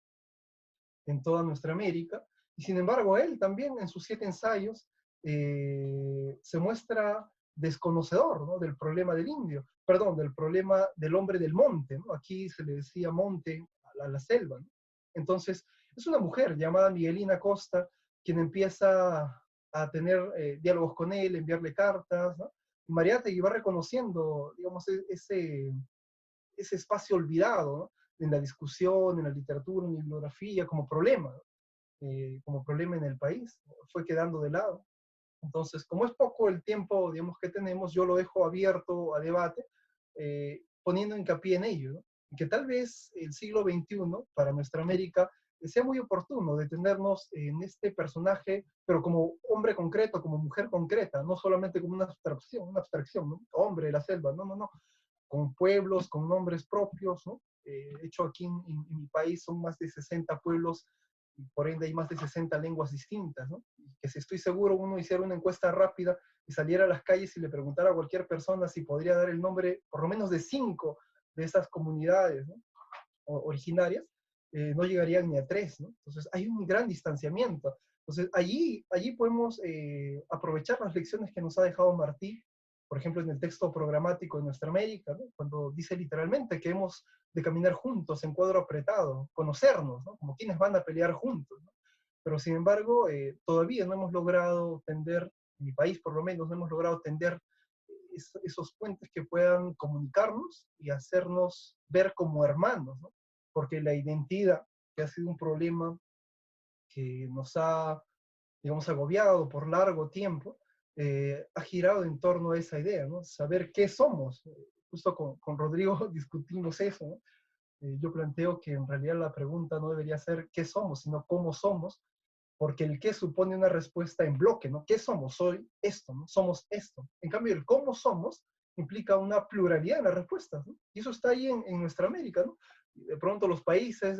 en toda nuestra América. Y sin embargo, él también en sus 7 ensayos se muestra desconocedor, ¿no? Del problema del indio, perdón, del problema del hombre del monte, ¿no? Aquí se le decía monte a la selva, ¿no? Entonces, es una mujer llamada Miguelina Costa quien empieza a tener diálogos con él, enviarle cartas, ¿no? Y Mariátegui va reconociendo, digamos, ese espacio olvidado, ¿no? En la discusión, en la literatura, en la bibliografía, como problema en el país, fue quedando de lado. Entonces, como es poco el tiempo, digamos, que tenemos, yo lo dejo abierto a debate, poniendo hincapié en ello, ¿no? Y que tal vez el siglo XXI, para nuestra América, sea muy oportuno detenernos en este personaje, pero como hombre concreto, como mujer concreta, no solamente como una abstracción, ¿no? Hombre de la selva, no, no, no, con pueblos, con nombres propios, ¿no? De hecho, aquí en mi país son más de 60 pueblos y por ende hay más de 60 lenguas distintas, ¿no? Y que si estoy seguro uno hiciera una encuesta rápida y saliera a las calles y le preguntara a cualquier persona si podría dar el nombre por lo menos de 5 de esas comunidades, ¿no? Originarias, no llegarían ni a 3, ¿no? Entonces hay un gran distanciamiento. Entonces allí podemos aprovechar las lecciones que nos ha dejado Martí, por ejemplo, en el texto programático de Nuestra América, ¿no? Cuando dice literalmente que hemos de caminar juntos en cuadro apretado, conocernos, ¿no? Como quienes van a pelear juntos, ¿no? Pero sin embargo, todavía no hemos logrado tender, en mi país por lo menos, no hemos logrado tender esos puentes que puedan comunicarnos y hacernos ver como hermanos, ¿no? Porque la identidad, que ha sido un problema que nos ha, digamos, agobiado por largo tiempo, ha girado en torno a esa idea, ¿no? Saber qué somos. Justo con Rodrigo discutimos eso, ¿no? Yo planteo que en realidad la pregunta no debería ser qué somos, sino cómo somos, porque el qué supone una respuesta en bloque, ¿no? ¿Qué somos? Soy esto, ¿no? Somos esto. En cambio, el cómo somos implica una pluralidad en las respuestas, ¿no? Y eso está ahí en nuestra América, ¿no? De pronto los países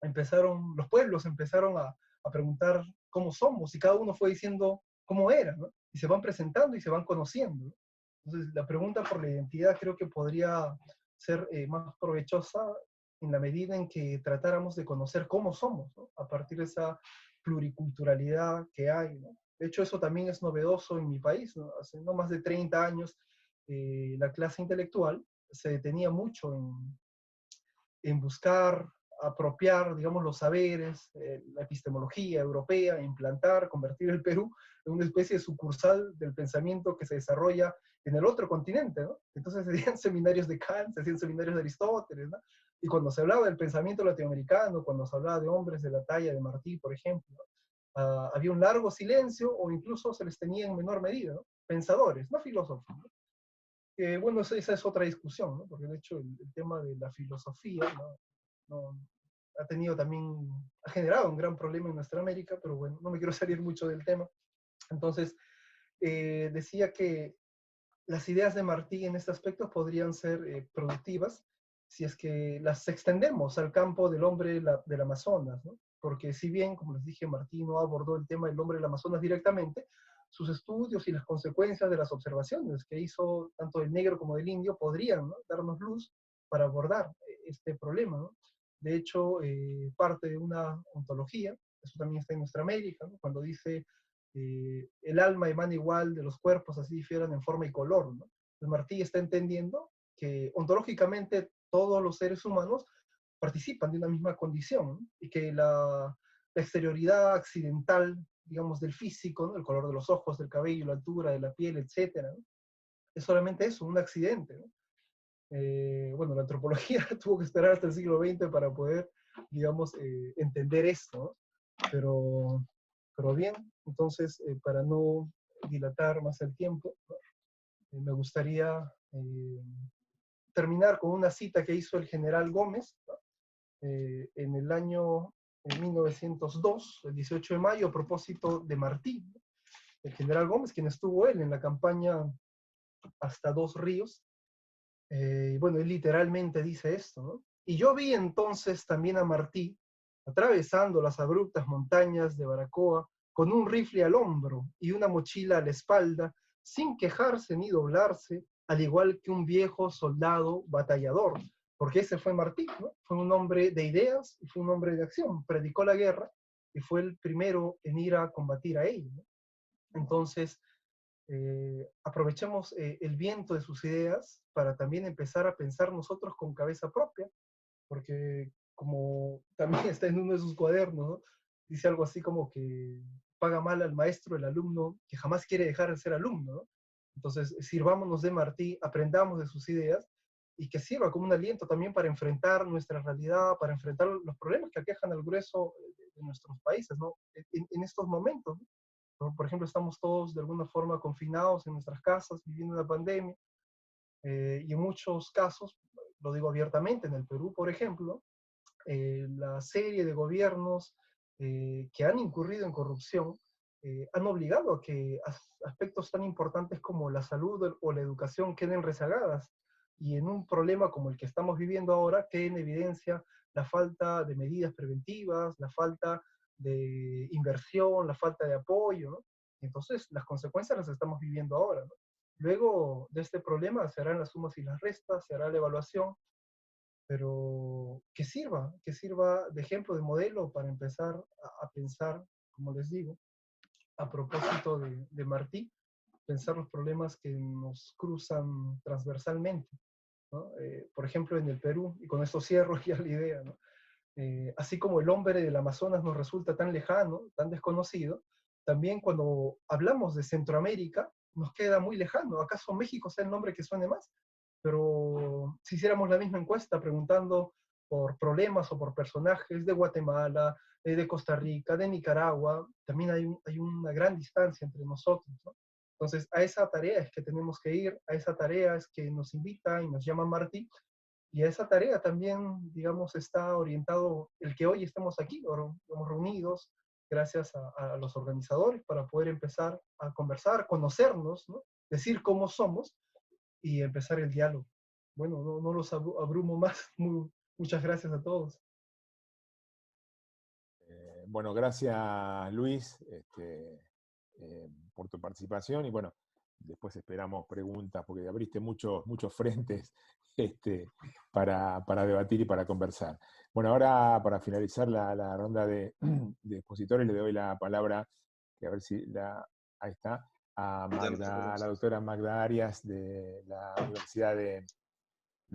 los pueblos empezaron a preguntar cómo somos y cada uno fue diciendo cómo era, ¿no? Y se van presentando y se van conociendo, ¿no? Entonces, la pregunta por la identidad creo que podría ser más provechosa en la medida en que tratáramos de conocer cómo somos, ¿no? A partir de esa pluriculturalidad que hay, ¿no? De hecho, eso también es novedoso en mi país, ¿no? Hace no más de 30 años, la clase intelectual se detenía mucho en buscar, apropiar, digamos, los saberes, la epistemología europea, implantar, convertir el Perú en una especie de sucursal del pensamiento que se desarrolla en el otro continente, ¿no? Entonces se hacían seminarios de Kant, se hacían seminarios de Aristóteles, ¿no? Y cuando se hablaba del pensamiento latinoamericano, cuando se hablaba de hombres de la talla de Martí, por ejemplo, ¿no? Había un largo silencio o incluso se les tenía en menor medida, ¿no? Pensadores, no filósofos, ¿no? Bueno, esa es otra discusión, ¿no? Porque de hecho el tema de la filosofía, ¿no? No, ha tenido también, ha generado un gran problema en nuestra América, pero bueno, no me quiero salir mucho del tema. Entonces, decía que las ideas de Martí en este aspecto podrían ser productivas si es que las extendemos al campo del hombre del Amazonas, ¿no? Porque si bien, como les dije, Martí no abordó el tema del hombre del Amazonas directamente, sus estudios y las consecuencias de las observaciones que hizo tanto del negro como del indio podrían, ¿no? Darnos luz para abordar este problema, ¿no? De hecho, parte de una ontología, eso también está en nuestra América, ¿no? Cuando dice el alma emana igual de los cuerpos, así difieran en forma y color, ¿no? Entonces Martí está entendiendo que ontológicamente todos los seres humanos participan de una misma condición, ¿no? Y que la exterioridad accidental, digamos, del físico, ¿no? El color de los ojos, del cabello, la altura de la piel, etcétera, ¿no? Es solamente eso, un accidente, ¿no? Bueno, la antropología tuvo que esperar hasta el siglo XX para poder, digamos, entender esto, ¿no? Pero bien, entonces, para no dilatar más el tiempo, ¿no? Me gustaría terminar con una cita que hizo el general Gómez, ¿no? En el año 1902, el 18 de mayo, a propósito de Martí, ¿no? El general Gómez, quien estuvo él en la campaña hasta Dos Ríos. Bueno, él literalmente dice esto, ¿no? Y yo vi entonces también a Martí atravesando las abruptas montañas de Baracoa con un rifle al hombro y una mochila a la espalda, sin quejarse ni doblarse, al igual que un viejo soldado batallador, porque ese fue Martí, ¿no? Fue un hombre de ideas y fue un hombre de acción, predicó la guerra y fue el primero en ir a combatir a ella, ¿no? Entonces, aprovechemos el viento de sus ideas para también empezar a pensar nosotros con cabeza propia, porque como también está en uno de sus cuadernos, ¿no? Dice algo así como que paga mal al maestro el alumno que jamás quiere dejar de ser alumno, ¿no? Entonces, sirvámonos de Martí, aprendamos de sus ideas y que sirva como un aliento también para enfrentar nuestra realidad, para enfrentar los problemas que aquejan al grueso de nuestros países, ¿no? En estos momentos, ¿no? Por ejemplo, estamos todos de alguna forma confinados en nuestras casas, viviendo una pandemia, y en muchos casos, lo digo abiertamente, en el Perú, por ejemplo, la serie de gobiernos que han incurrido en corrupción han obligado a que aspectos tan importantes como la salud o la educación queden rezagadas. Y en un problema como el que estamos viviendo ahora, queda en evidencia la falta de medidas preventivas, la falta de inversión, la falta de apoyo, ¿no? Entonces, las consecuencias las estamos viviendo ahora, ¿no? Luego de este problema se harán las sumas y las restas, se hará la evaluación, pero que sirva de ejemplo, de modelo para empezar a pensar, como les digo, a propósito de Martí, pensar los problemas que nos cruzan transversalmente, ¿no? Por ejemplo, en el Perú, y con esto cierro ya la idea, ¿no? Así como el hombre del Amazonas nos resulta tan lejano, tan desconocido, también cuando hablamos de Centroamérica nos queda muy lejano. ¿Acaso México sea el nombre que suene más? Pero si hiciéramos la misma encuesta preguntando por problemas o por personajes de Guatemala, de Costa Rica, de Nicaragua, también hay una gran distancia entre nosotros, ¿no? Entonces, a esa tarea es que tenemos que ir, a esa tarea es que nos invita y nos llama Martí, y a esa tarea también, digamos, está orientado el que hoy estamos aquí, estamos reunidos, gracias a los organizadores, para poder empezar a conversar, conocernos, ¿no? Decir cómo somos y empezar el diálogo. Bueno, no los abrumo más. Muchas gracias a todos. Bueno, gracias Luis por tu participación y bueno, después esperamos preguntas porque abriste muchos frentes para debatir y para conversar. Bueno, ahora para finalizar la ronda de expositores le doy la palabra, que a ver si ahí está, a la doctora Magda Arias de la Universidad de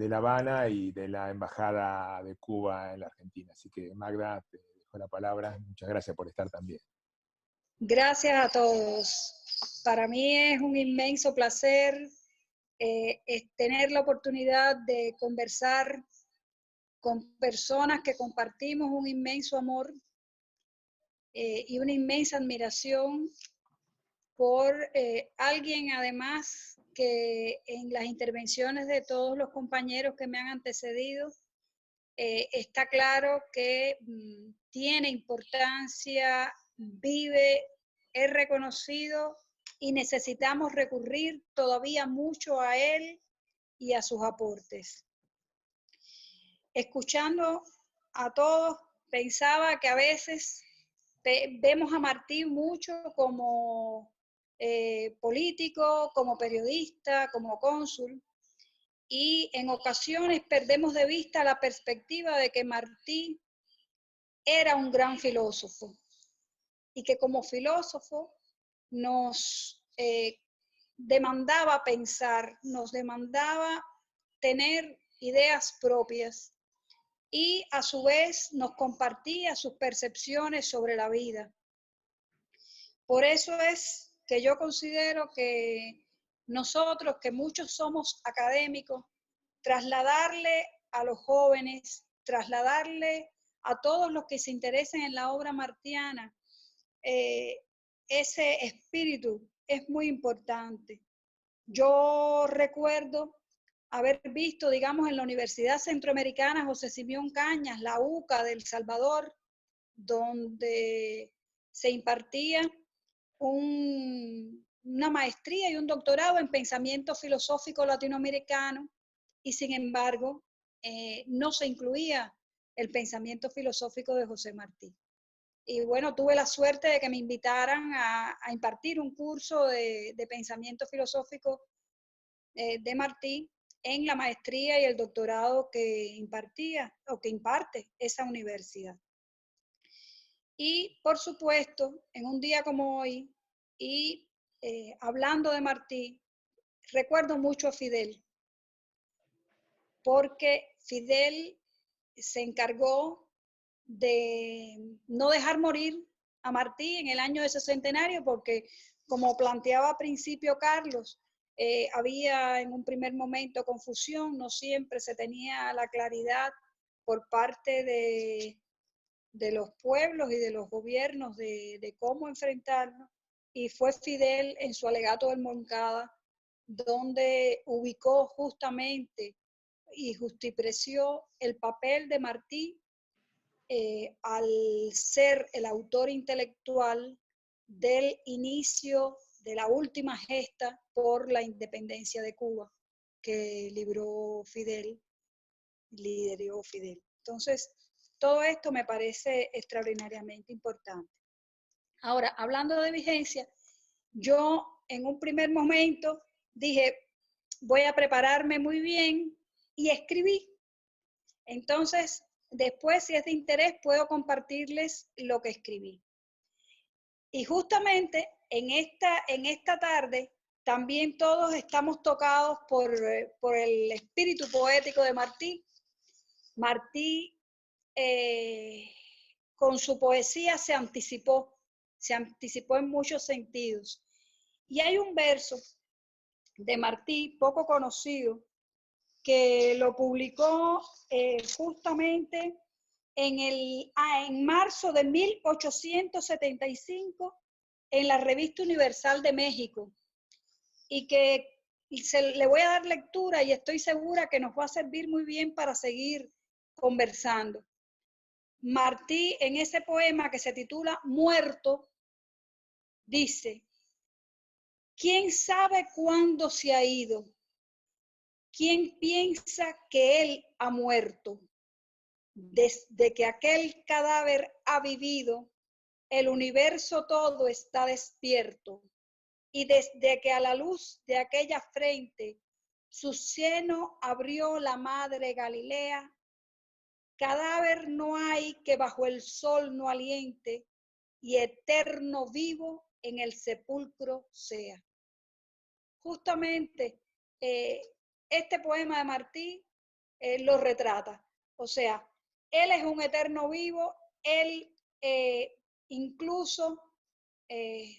La Habana y de la Embajada de Cuba en la Argentina. Así que Magda, te dejo la palabra. Muchas gracias por estar también. Gracias a todos. Para mí es un inmenso placer tener la oportunidad de conversar con personas que compartimos un inmenso amor y una inmensa admiración por alguien además que en las intervenciones de todos los compañeros que me han antecedido está claro que tiene importancia, vive, es reconocido y necesitamos recurrir todavía mucho a él y a sus aportes. Escuchando a todos, pensaba que a veces vemos a Martín mucho como político, como periodista, como cónsul, y en ocasiones perdemos de vista la perspectiva de que Martí era un gran filósofo y que como filósofo nos demandaba pensar, nos demandaba tener ideas propias y a su vez nos compartía sus percepciones sobre la vida. Por eso es que yo considero que nosotros, que muchos somos académicos, trasladarle a los jóvenes, trasladarle a todos los que se interesen en la obra martiana, ese espíritu es muy importante. Yo recuerdo haber visto, digamos, en la Universidad Centroamericana José Simeón Cañas, la UCA de El Salvador, donde se impartía una maestría y un doctorado en pensamiento filosófico latinoamericano, y sin embargo no se incluía el pensamiento filosófico de José Martí. Y bueno, tuve la suerte de que me invitaran a impartir un curso de pensamiento filosófico de Martí en la maestría y el doctorado que impartía o que imparte esa universidad. Y por supuesto, en un día como hoy, y hablando de Martí, recuerdo mucho a Fidel, porque Fidel se encargó de no dejar morir a Martí en el año de su centenario, porque como planteaba al principio Carlos, había en un primer momento confusión, no siempre se tenía la claridad por parte de los pueblos y de los gobiernos de cómo enfrentarnos, y fue Fidel en su alegato del Moncada donde ubicó justamente y justipreció el papel de Martí al ser el autor intelectual del inicio de la última gesta por la independencia de Cuba que lideró Fidel. Entonces, todo esto me parece extraordinariamente importante. Ahora, hablando de vigencia, yo en un primer momento dije, voy a prepararme muy bien y escribí. Entonces, después, si es de interés, puedo compartirles lo que escribí. Y justamente en esta tarde, también todos estamos tocados por el espíritu poético de Martí. Martí, con su poesía se anticipó en muchos sentidos. Y hay un verso de Martí, poco conocido, que lo publicó justamente en marzo de 1875 en la Revista Universal de México, y que le voy a dar lectura y estoy segura que nos va a servir muy bien para seguir conversando. Martí, en ese poema que se titula Muerto, dice: ¿quién sabe cuándo se ha ido? ¿Quién piensa que él ha muerto? Desde que aquel cadáver ha vivido, el universo todo está despierto, y desde que a la luz de aquella frente su seno abrió la madre Galilea, cadáver no hay que bajo el sol no aliente, y eterno vivo en el sepulcro sea. Justamente este poema de Martí lo retrata. O sea, él es un eterno vivo, él incluso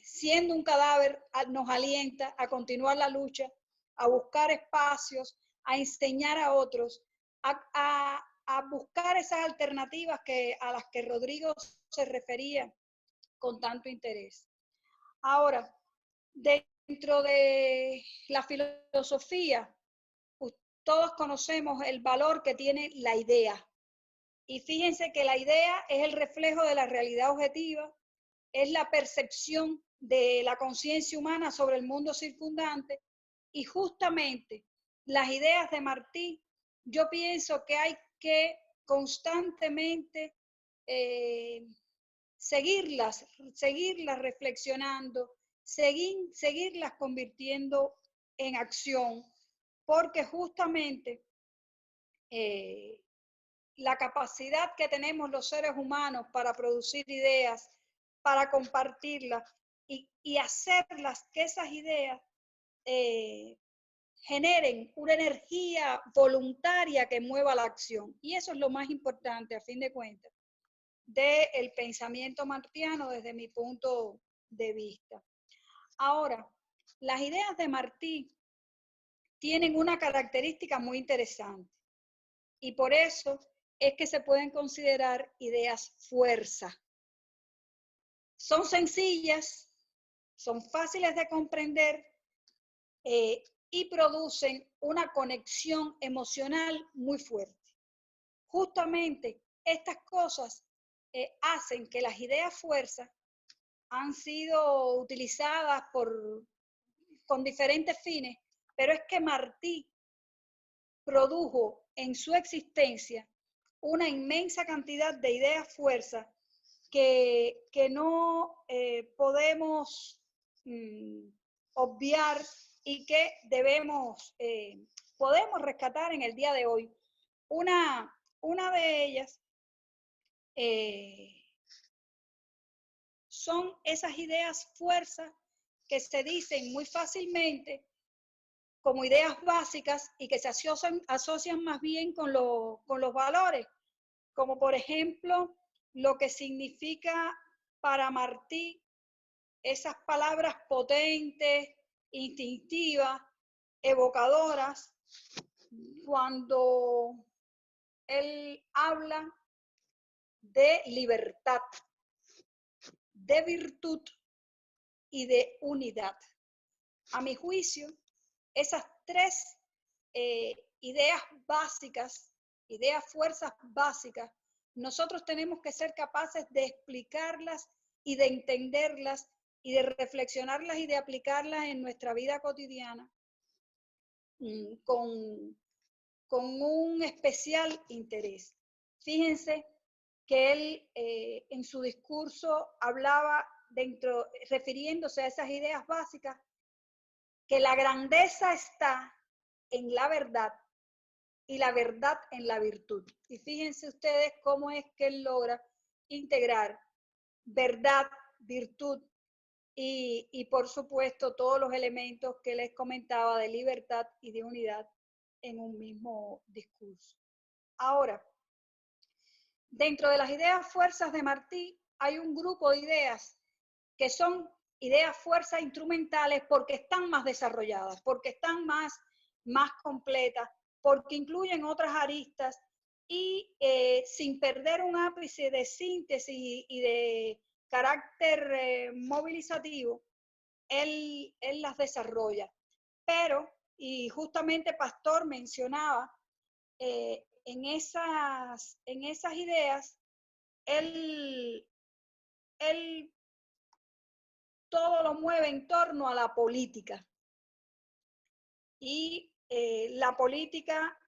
siendo un cadáver nos alienta a continuar la lucha, a buscar espacios, a enseñar a otros, a buscar esas alternativas a las que Rodrigo se refería con tanto interés. Ahora, dentro de la filosofía, pues, todos conocemos el valor que tiene la idea. Y fíjense que la idea es el reflejo de la realidad objetiva, es la percepción de la conciencia humana sobre el mundo circundante, y justamente las ideas de Martí, yo pienso que hay que constantemente seguirlas reflexionando, seguirlas convirtiendo en acción, porque justamente la capacidad que tenemos los seres humanos para producir ideas, para compartirlas y hacerlas que esas ideas generen una energía voluntaria que mueva la acción. Y eso es lo más importante, a fin de cuentas, del pensamiento martiano desde mi punto de vista. Ahora, las ideas de Martí tienen una característica muy interesante y por eso es que se pueden considerar ideas fuerza. Son sencillas, son fáciles de comprender y producen una conexión emocional muy fuerte. Justamente estas cosas hacen que las ideas fuerza han sido utilizadas con diferentes fines, pero es que Martí produjo en su existencia una inmensa cantidad de ideas fuerza que no podemos obviar y que podemos rescatar en el día de hoy. Una de ellas son esas ideas fuerza que se dicen muy fácilmente como ideas básicas y que se asocian más bien con los valores, como por ejemplo lo que significa para Martí esas palabras potentes, instintivas, evocadoras, cuando él habla de libertad, de virtud y de unidad. A mi juicio, esas tres ideas básicas, ideas fuerzas básicas, nosotros tenemos que ser capaces de explicarlas y de entenderlas y de reflexionarlas y de aplicarlas en nuestra vida cotidiana con un especial interés. Fíjense que él en su discurso hablaba refiriéndose a esas ideas básicas, que la grandeza está en la verdad y la verdad en la virtud. Y fíjense ustedes cómo es que él logra integrar verdad, virtud y por supuesto todos los elementos que les comentaba de libertad y de unidad en un mismo discurso. Ahora, dentro de las ideas fuerzas de Martí hay un grupo de ideas que son ideas fuerzas instrumentales porque están más desarrolladas, porque están más completas, porque incluyen otras aristas y sin perder un ápice de síntesis y de carácter movilizativo, él las desarrolla. Pero, y justamente Pastor mencionaba, en esas ideas, él todo lo mueve en torno a la política. Y la política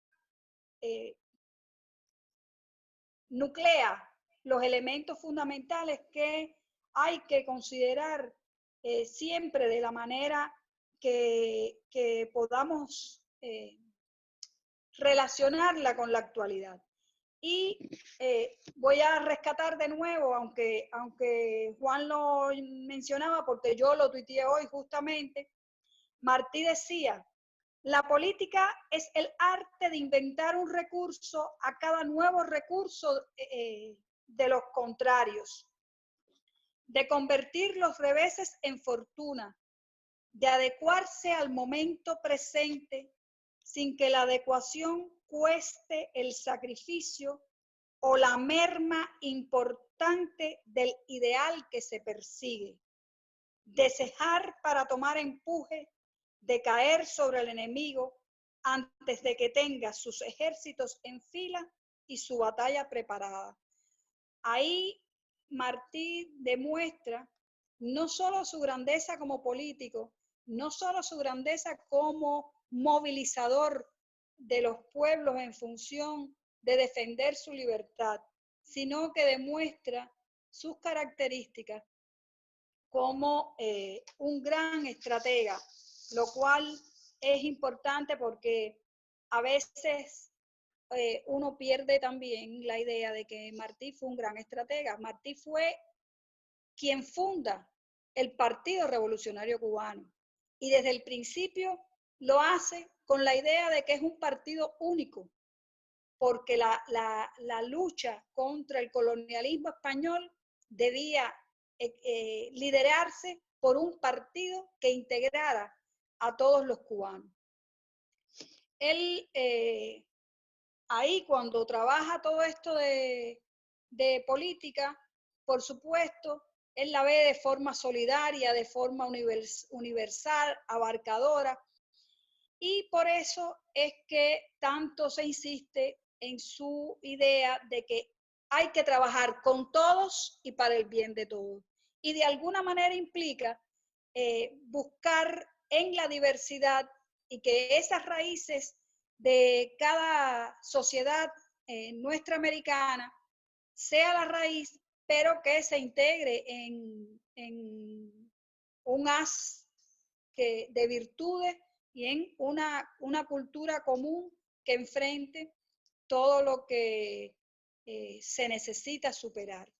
nuclea los elementos fundamentales que hay que considerar siempre de la manera que podamos relacionarla con la actualidad. Y voy a rescatar de nuevo, aunque Juan lo mencionaba, porque yo lo tuiteé hoy justamente, Martí decía, la política es el arte de inventar un recurso a cada nuevo recurso de los contrarios, de convertir los reveses en fortuna, de adecuarse al momento presente sin que la adecuación cueste el sacrificio o la merma importante del ideal que se persigue, de cejar para tomar empuje, de caer sobre el enemigo antes de que tenga sus ejércitos en fila y su batalla preparada. Ahí Martí demuestra no solo su grandeza como político, no solo su grandeza como movilizador de los pueblos en función de defender su libertad, sino que demuestra sus características como un gran estratega, lo cual es importante porque a veces uno pierde también la idea de que Martí fue un gran estratega. Martí fue quien funda el Partido Revolucionario Cubano y desde el principio lo hace con la idea de que es un partido único, porque la lucha contra el colonialismo español debía liderarse por un partido que integrara a todos los cubanos. Él, ahí cuando trabaja todo esto de política, por supuesto, él la ve de forma solidaria, de forma universal, abarcadora, y por eso es que tanto se insiste en su idea de que hay que trabajar con todos y para el bien de todos. Y de alguna manera implica buscar en la diversidad y que esas raíces de cada sociedad nuestra americana sea la raíz, pero que se integre en un haz de virtudes y en una cultura común que enfrente todo lo que se necesita superar.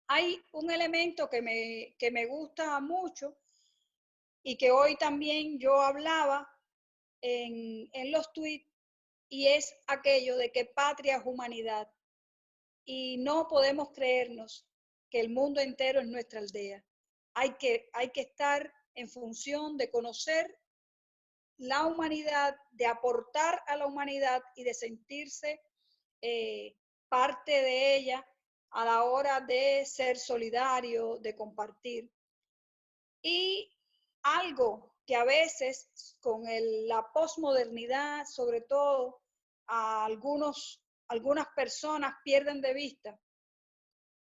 Hay un elemento que me gusta mucho y que hoy también yo hablaba en los tweets, y es aquello de que patria es humanidad y no podemos creernos que el mundo entero es nuestra aldea. Hay que estar en función de conocer la humanidad, de aportar a la humanidad y de sentirse parte de ella a la hora de ser solidario, de compartir. Y algo que a veces con la posmodernidad, sobre todo, a algunas personas pierden de vista,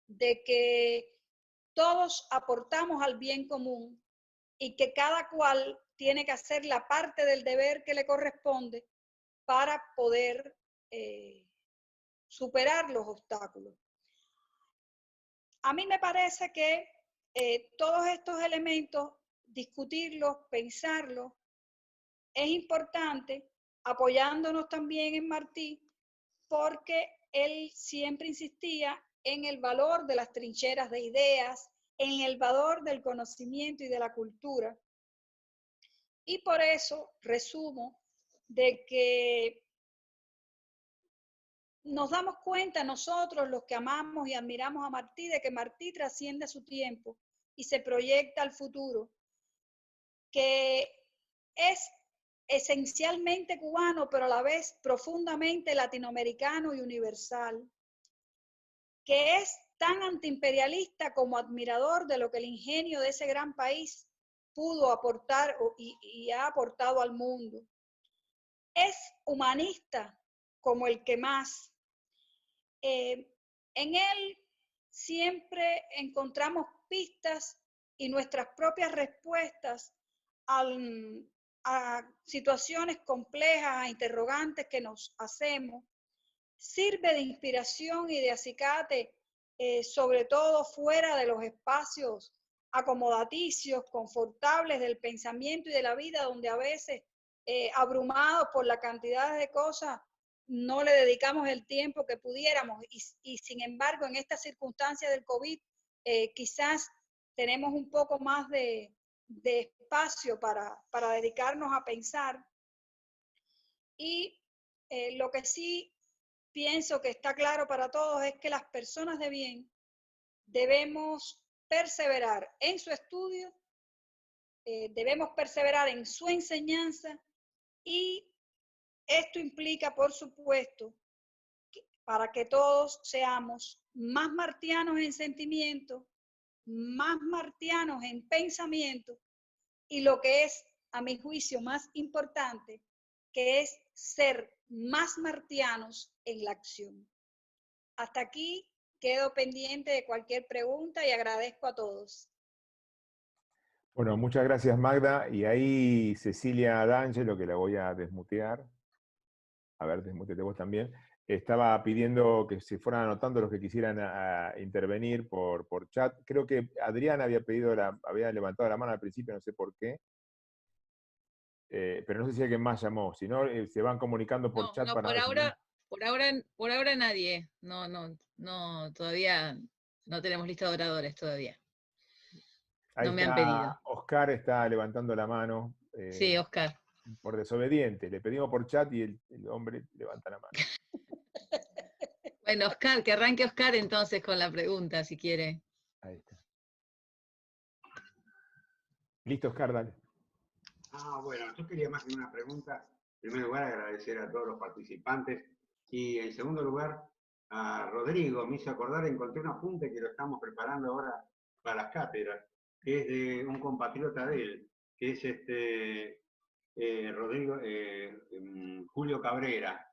de que todos aportamos al bien común y que cada cual tiene que hacer la parte del deber que le corresponde para poder superar los obstáculos. A mí me parece que todos estos elementos, discutirlos, pensarlos, es importante, apoyándonos también en Martí, porque él siempre insistía en el valor de las trincheras de ideas, en el valor del conocimiento y de la cultura. Y por eso resumo de que nos damos cuenta nosotros, los que amamos y admiramos a Martí, de que Martí trasciende su tiempo y se proyecta al futuro, que es esencialmente cubano, pero a la vez profundamente latinoamericano y universal, que es tan antiimperialista como admirador de lo que el ingenio de ese gran país pudo aportar y ha aportado al mundo. Es humanista como el que más. En él siempre encontramos pistas y nuestras propias respuestas a situaciones complejas, a interrogantes que nos hacemos. Sirve de inspiración y de acicate, sobre todo fuera de los espacios acomodaticios, confortables del pensamiento y de la vida, donde a veces, abrumados por la cantidad de cosas, no le dedicamos el tiempo que pudiéramos. Y sin embargo, en esta circunstancia del COVID, quizás tenemos un poco más de espacio para dedicarnos a pensar. Y lo que sí pienso que está claro para todos es que las personas de bien debemos perseverar en su estudio, debemos perseverar en su enseñanza, y esto implica, por supuesto, para que todos seamos más martianos en sentimiento, más martianos en pensamiento, y lo que es, a mi juicio, más importante, que es ser más martianos en la acción. Hasta aquí quedo pendiente de cualquier pregunta y agradezco a todos. Bueno, muchas gracias, Magda. Y ahí Cecilia D'Angelo, que la voy a desmutear. A ver, desmuteate vos también. Estaba pidiendo que se fueran anotando los que quisieran intervenir por chat. Creo que Adriana había levantado la mano al principio, no sé por qué. Pero no sé si alguien más llamó. Si no, se van comunicando por chat para ver. Por ahora nadie. No, todavía no tenemos lista de oradores todavía. Ahí no me han pedido. Oscar está levantando la mano. Sí, Oscar. por desobediente. Le pedimos por chat y el hombre levanta la mano. Bueno, Oscar, que arranque Oscar entonces con la pregunta, si quiere. Ahí está. Listo, Oscar, dale. Bueno, yo quería más que una pregunta. En primer lugar, agradecer a todos los participantes. Y en segundo lugar, a Rodrigo. Me hizo acordar, encontré un apunte que lo estamos preparando ahora para las cátedras, que es de un compatriota de él, que es Rodrigo, Julio Cabrera.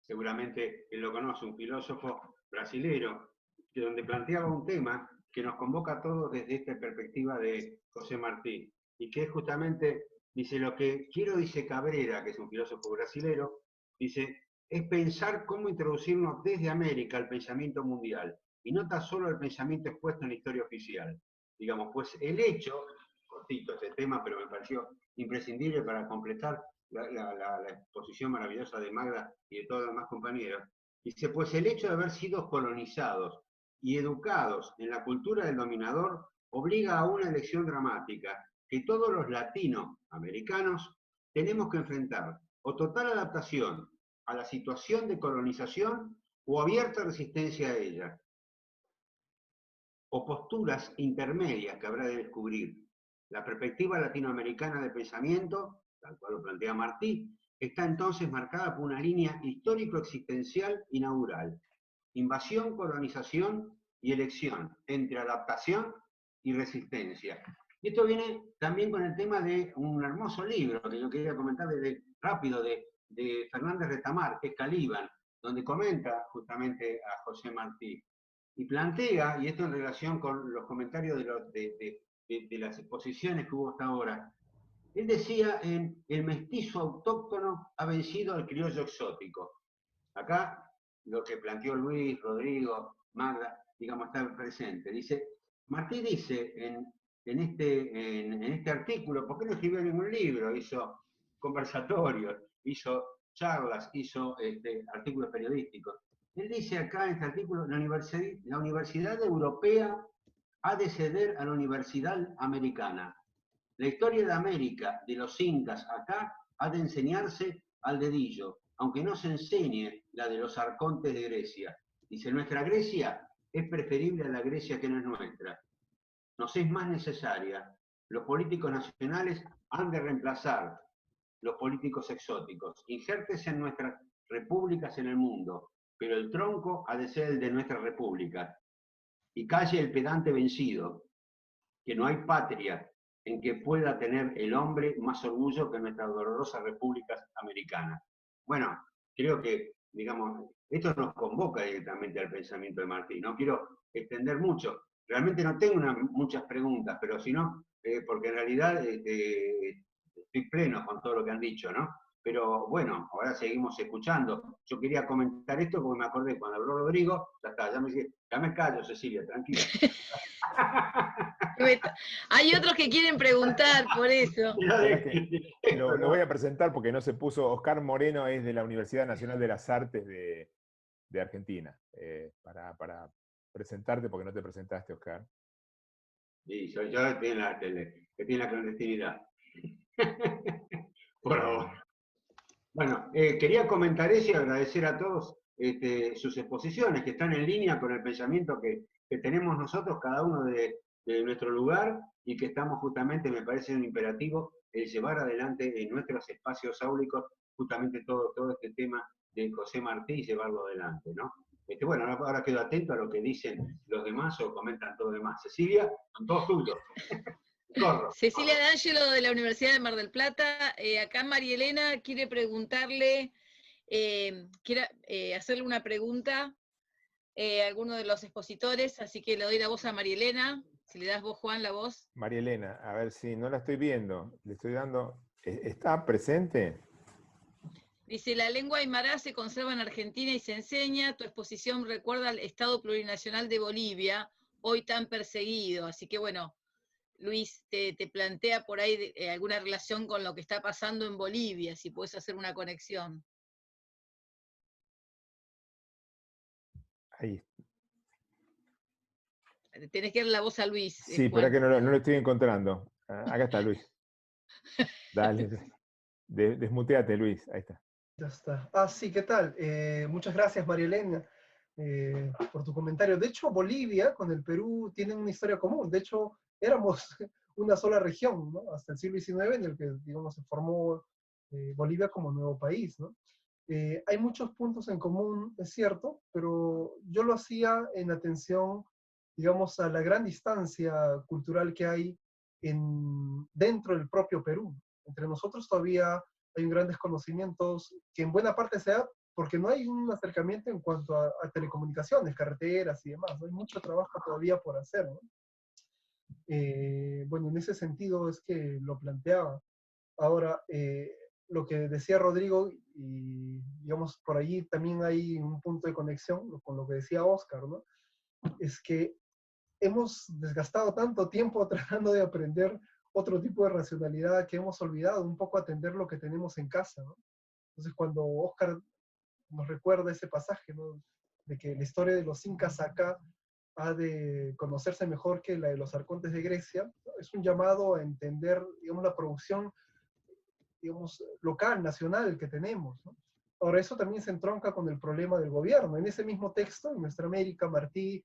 Seguramente él lo conoce, un filósofo brasilero, donde planteaba un tema que nos convoca a todos desde esta perspectiva de José Martí, y que es justamente, dice, lo que quiero, dice Cabrera, que es un filósofo brasilero, dice, es pensar cómo introducirnos desde América al pensamiento mundial, y no tan solo el pensamiento expuesto en la historia oficial. Digamos, pues el hecho, cortito este tema, pero me pareció imprescindible para completar la exposición maravillosa de Magda y de todos los demás compañeros, dice, pues el hecho de haber sido colonizados y educados en la cultura del dominador obliga a una elección dramática que todos los latinoamericanos tenemos que enfrentar, o total adaptación a la situación de colonización o abierta resistencia a ella, o posturas intermedias que habrá de descubrir. La perspectiva latinoamericana de pensamiento, tal cual lo plantea Martí, está entonces marcada por una línea histórico-existencial inaugural: invasión, colonización y elección, entre adaptación y resistencia. Y esto viene también con el tema de un hermoso libro que yo quería comentar rápido, de Fernández Retamar, que es Caliban, donde comenta justamente a José Martí. Y plantea, y esto en relación con los comentarios de las exposiciones que hubo hasta ahora, él decía el mestizo autóctono ha vencido al criollo exótico. Acá lo que planteó Luis, Rodrigo, Magda, digamos, está presente. Dice, Martí dice en este artículo, ¿por qué no escribió ningún libro? Hizo conversatorios, hizo charlas, hizo artículos periodísticos. Él dice acá en este artículo, la Universidad Europea ha de ceder a la Universidad Americana. La historia de América, de los incas acá, ha de enseñarse al dedillo, aunque no se enseñe la de los arcontes de Grecia. Dice, nuestra Grecia es preferible a la Grecia que no es nuestra. Nos es más necesaria. Los políticos nacionales han de reemplazar los políticos exóticos. Insértese en nuestras repúblicas en el mundo, pero el tronco ha de ser el de nuestra república. Y calle el pedante vencido, que no hay patria en que pueda tener el hombre más orgullo que nuestras dolorosas repúblicas americanas. Bueno, creo que, digamos, esto nos convoca directamente al pensamiento de Martí. No quiero extender mucho. Realmente no tengo muchas preguntas, pero si no, porque en realidad estoy pleno con todo lo que han dicho, ¿no? Pero bueno, ahora seguimos escuchando. Yo quería comentar esto porque me acordé cuando habló Rodrigo, ya está, ya me callo, Cecilia, tranquila. Hay otros que quieren preguntar, por eso. Lo voy a presentar porque no se puso. Oscar Moreno es de la Universidad Nacional de las Artes de Argentina. Para presentarte, porque no te presentaste, Oscar. Sí, yo estoy en la clandestinidad. Por favor. Bueno, quería comentar eso y agradecer a todos sus exposiciones, que están en línea con el pensamiento que tenemos nosotros, cada uno de nuestro lugar, y que estamos justamente, me parece un imperativo, el llevar adelante en nuestros espacios áulicos justamente todo este tema de José Martí y llevarlo adelante, ¿no? Bueno, ahora quedo atento a lo que dicen los demás o comentan todo lo demás. Cecilia, con todo tuyo. Cecilia D'Angelo de la Universidad de Mar del Plata. Acá María Elena quiere preguntarle, quiere hacerle una pregunta a alguno de los expositores, así que le doy la voz a María Elena. Si le das vos, Juan, la voz. María Elena, a ver si no la estoy viendo. Le estoy dando. ¿Está presente? Dice, la lengua aymara se conserva en Argentina y se enseña. Tu exposición recuerda al Estado Plurinacional de Bolivia, hoy tan perseguido. Así que bueno, Luis, te plantea por ahí alguna relación con lo que está pasando en Bolivia, si puedes hacer una conexión. Ahí. Tenés que darle la voz a Luis. Sí, pero es que no lo estoy encontrando. Acá está Luis. Dale. Desmuteate, Luis, ahí está. Ya está. Ah, sí, ¿qué tal? Muchas gracias, María Elena, por tu comentario. De hecho, Bolivia con el Perú tienen una historia común. De hecho, éramos una sola región, ¿no? Hasta el siglo XIX, en el que, digamos, se formó Bolivia como nuevo país, ¿no? Hay muchos puntos en común, es cierto, pero yo lo hacía en atención, digamos, a la gran distancia cultural que hay dentro del propio Perú. Entre nosotros todavía hay un gran desconocimiento que en buena parte se da porque no hay un acercamiento en cuanto a telecomunicaciones, carreteras y demás. ¿No? Hay mucho trabajo todavía por hacer, ¿no? Bueno, en ese sentido es que lo planteaba. Ahora, lo que decía Rodrigo, y digamos, por allí también hay un punto de conexión con lo que decía Oscar, ¿no? Es que hemos desgastado tanto tiempo tratando de aprender otro tipo de racionalidad que hemos olvidado un poco atender lo que tenemos en casa, ¿no? Entonces, cuando Oscar nos recuerda ese pasaje, ¿no? De que la historia de los incas acá ha de conocerse mejor que la de los arcontes de Grecia, ¿no? Es un llamado a entender, digamos, la producción, digamos, local, nacional que tenemos, ¿no? Ahora, eso también se entronca con el problema del gobierno. En ese mismo texto, en Nuestra América, Martí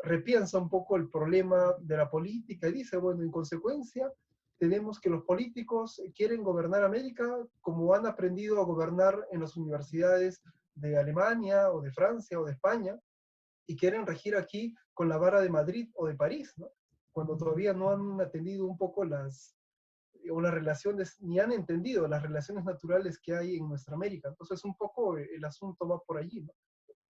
repiensa un poco el problema de la política y dice, bueno, en consecuencia, tenemos que los políticos quieren gobernar América como han aprendido a gobernar en las universidades de Alemania o de Francia o de España y quieren regir aquí con la vara de Madrid o de París, ¿no? Cuando todavía no han atendido un poco las relaciones, ni han entendido las relaciones naturales que hay en nuestra América. Entonces, un poco el asunto va por allí, ¿no?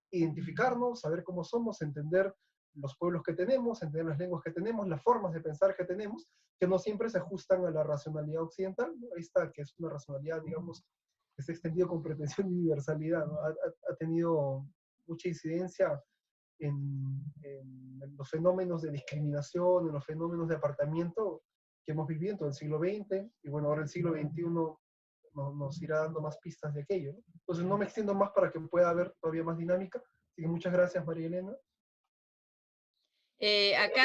Identificarnos, saber cómo somos, entender los pueblos que tenemos, entender las lenguas que tenemos, las formas de pensar que tenemos, que no siempre se ajustan a la racionalidad occidental, ¿no? Ahí está, que es una racionalidad, digamos, que se ha extendido con pretensión de universalidad, ¿no? Ha tenido mucha incidencia en los fenómenos de discriminación, en los fenómenos de apartamiento que hemos vivido en todo el siglo XX, y bueno, ahora el siglo XXI nos irá dando más pistas de aquello, ¿no? Entonces no me extiendo más para que pueda haber todavía más dinámica, así que muchas gracias, María Elena. Acá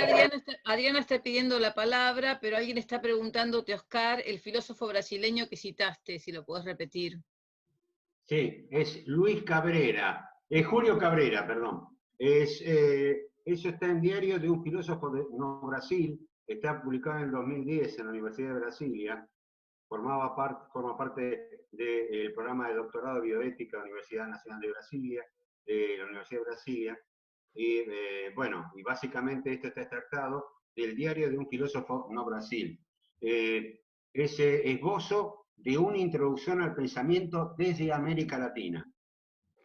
Adriana está pidiendo la palabra, pero alguien está preguntándote, Oscar, el filósofo brasileño que citaste, si lo podés repetir. Sí, es Luis Cabrera, Julio Cabrera, perdón. Eso está en Diario de un filósofo de no, Brasil, está publicado en el 2010 en la Universidad de Brasilia, forma parte del programa de doctorado de bioética de la Universidad Nacional de Brasilia, de la Universidad de Brasilia, y bueno, y básicamente esto está extractado del Diario de un filósofo no Brasil. Ese esbozo de una introducción al pensamiento desde América Latina.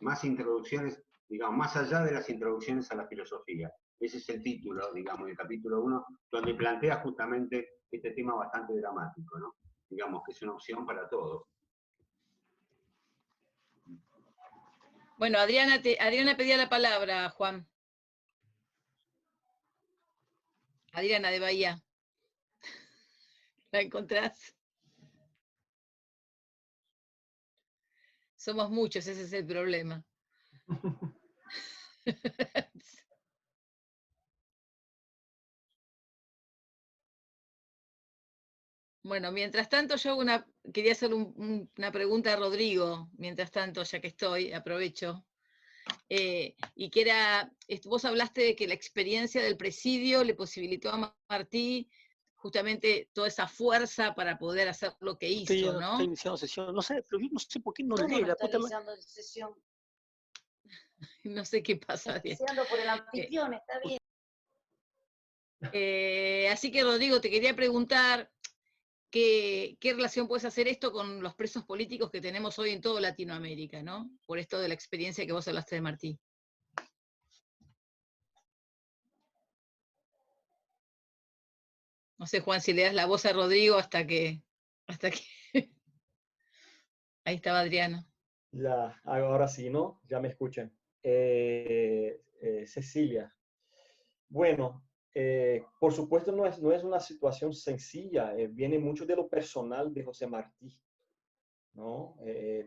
Más introducciones, digamos, más allá de las introducciones a la filosofía. Ese es el título, digamos, del capítulo 1, donde plantea justamente este tema bastante dramático, ¿no? Digamos que es una opción para todos. Bueno, Adriana pedía la palabra, Juan. Adriana de Bahía. ¿La encontrás? Somos muchos, ese es el problema. Bueno, mientras tanto yo quería hacer una pregunta a Rodrigo, mientras tanto, ya que estoy, aprovecho. Y que era, vos hablaste de que la experiencia del presidio le posibilitó a Martí justamente toda esa fuerza para poder hacer lo que hizo, ¿no? Está iniciando sesión, no sé, pero yo no sé por qué no lee ¿Cómo no la está puta iniciando sesión? No sé qué pasa. Iniciando por el anfitrión, está bien. Así que, Rodrigo, te quería preguntar qué relación puedes hacer esto con los presos políticos que tenemos hoy en toda Latinoamérica, ¿no? Por esto de la experiencia que vos hablaste de Martí. No sé, Juan, si le das la voz a Rodrigo hasta que... Ahí estaba Adriano. Ya, ahora sí, ¿no? Ya me escuchan. Cecilia. Bueno, por supuesto no es una situación sencilla, viene mucho de lo personal de José Martí, ¿no?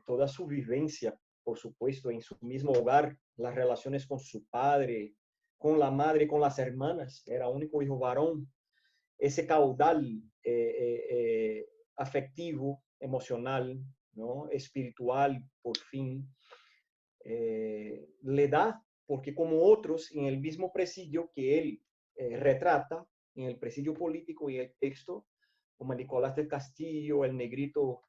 Toda su vivencia, por supuesto, en su mismo hogar, las relaciones con su padre, con la madre, con las hermanas, era único hijo varón, ese caudal afectivo emocional, ¿no? Espiritual, por fin, le da, porque como otros en el mismo presidio que él retrata, en el presidio político y el texto, como Nicolás del Castillo, el negrito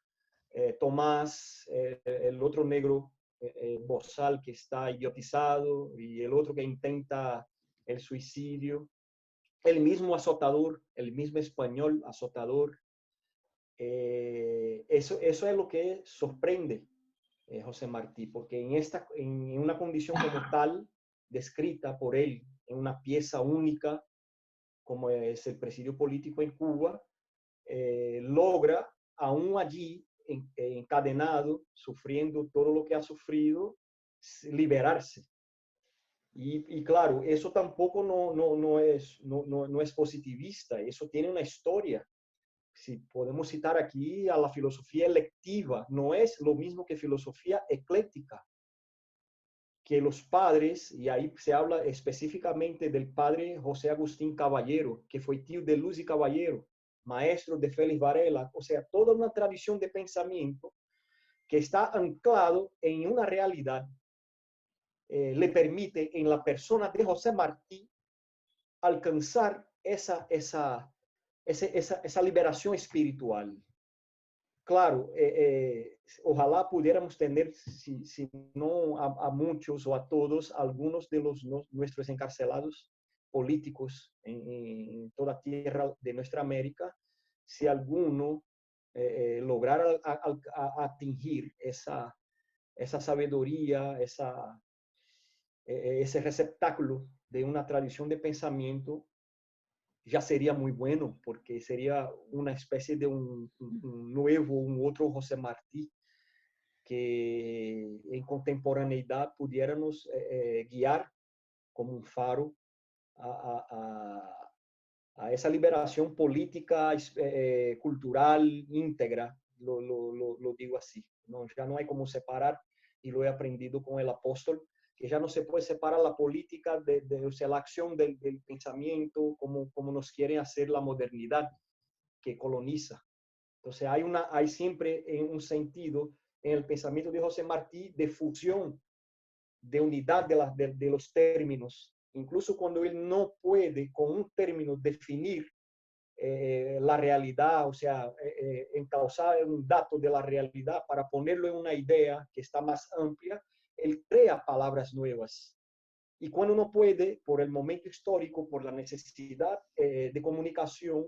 Tomás, el otro negro Bozal que está idiotizado y el otro que intenta el suicidio, el mismo azotador, el mismo español azotador. Eso es lo que sorprende José Martí, porque en una condición como tal, descrita por él, en una pieza única, como es el presidio político en Cuba, logra, aún allí, encadenado, sufriendo todo lo que ha sufrido, liberarse. Y claro, eso tampoco no es positivista, eso tiene una historia. Si podemos citar aquí a la filosofía electiva, no es lo mismo que filosofía ecléctica, que los padres, y ahí se habla específicamente del padre José Agustín Caballero, que fue tío de Luz y Caballero, maestro de Félix Varela, o sea, toda una tradición de pensamiento que está anclado en una realidad, le permite en la persona de José Martí alcanzar esa liberación espiritual. Claro, ojalá pudiéramos tener, si no a muchos o a todos, algunos de nuestros encarcelados políticos en toda tierra de nuestra América, si alguno lograra atingir esa sabiduría, ese receptáculo de una tradición de pensamiento, ya sería muy bueno, porque sería una especie de un otro José Martí, que en contemporaneidad pudiéramos guiar como un faro a esa liberación política, cultural, íntegra, lo digo así. No, ya no hay como separar, y lo he aprendido con el apóstol, que ya no se puede separar la política o sea, la acción del pensamiento, como nos quiere hacer la modernidad que coloniza. Entonces hay siempre un sentido en el pensamiento de José Martí de fusión, de unidad de los términos, incluso cuando él no puede con un término definir la realidad, o sea, encauzar un dato de la realidad para ponerlo en una idea que está más amplia, él crea palabras nuevas. Y cuando no puede, por el momento histórico, por la necesidad de comunicación,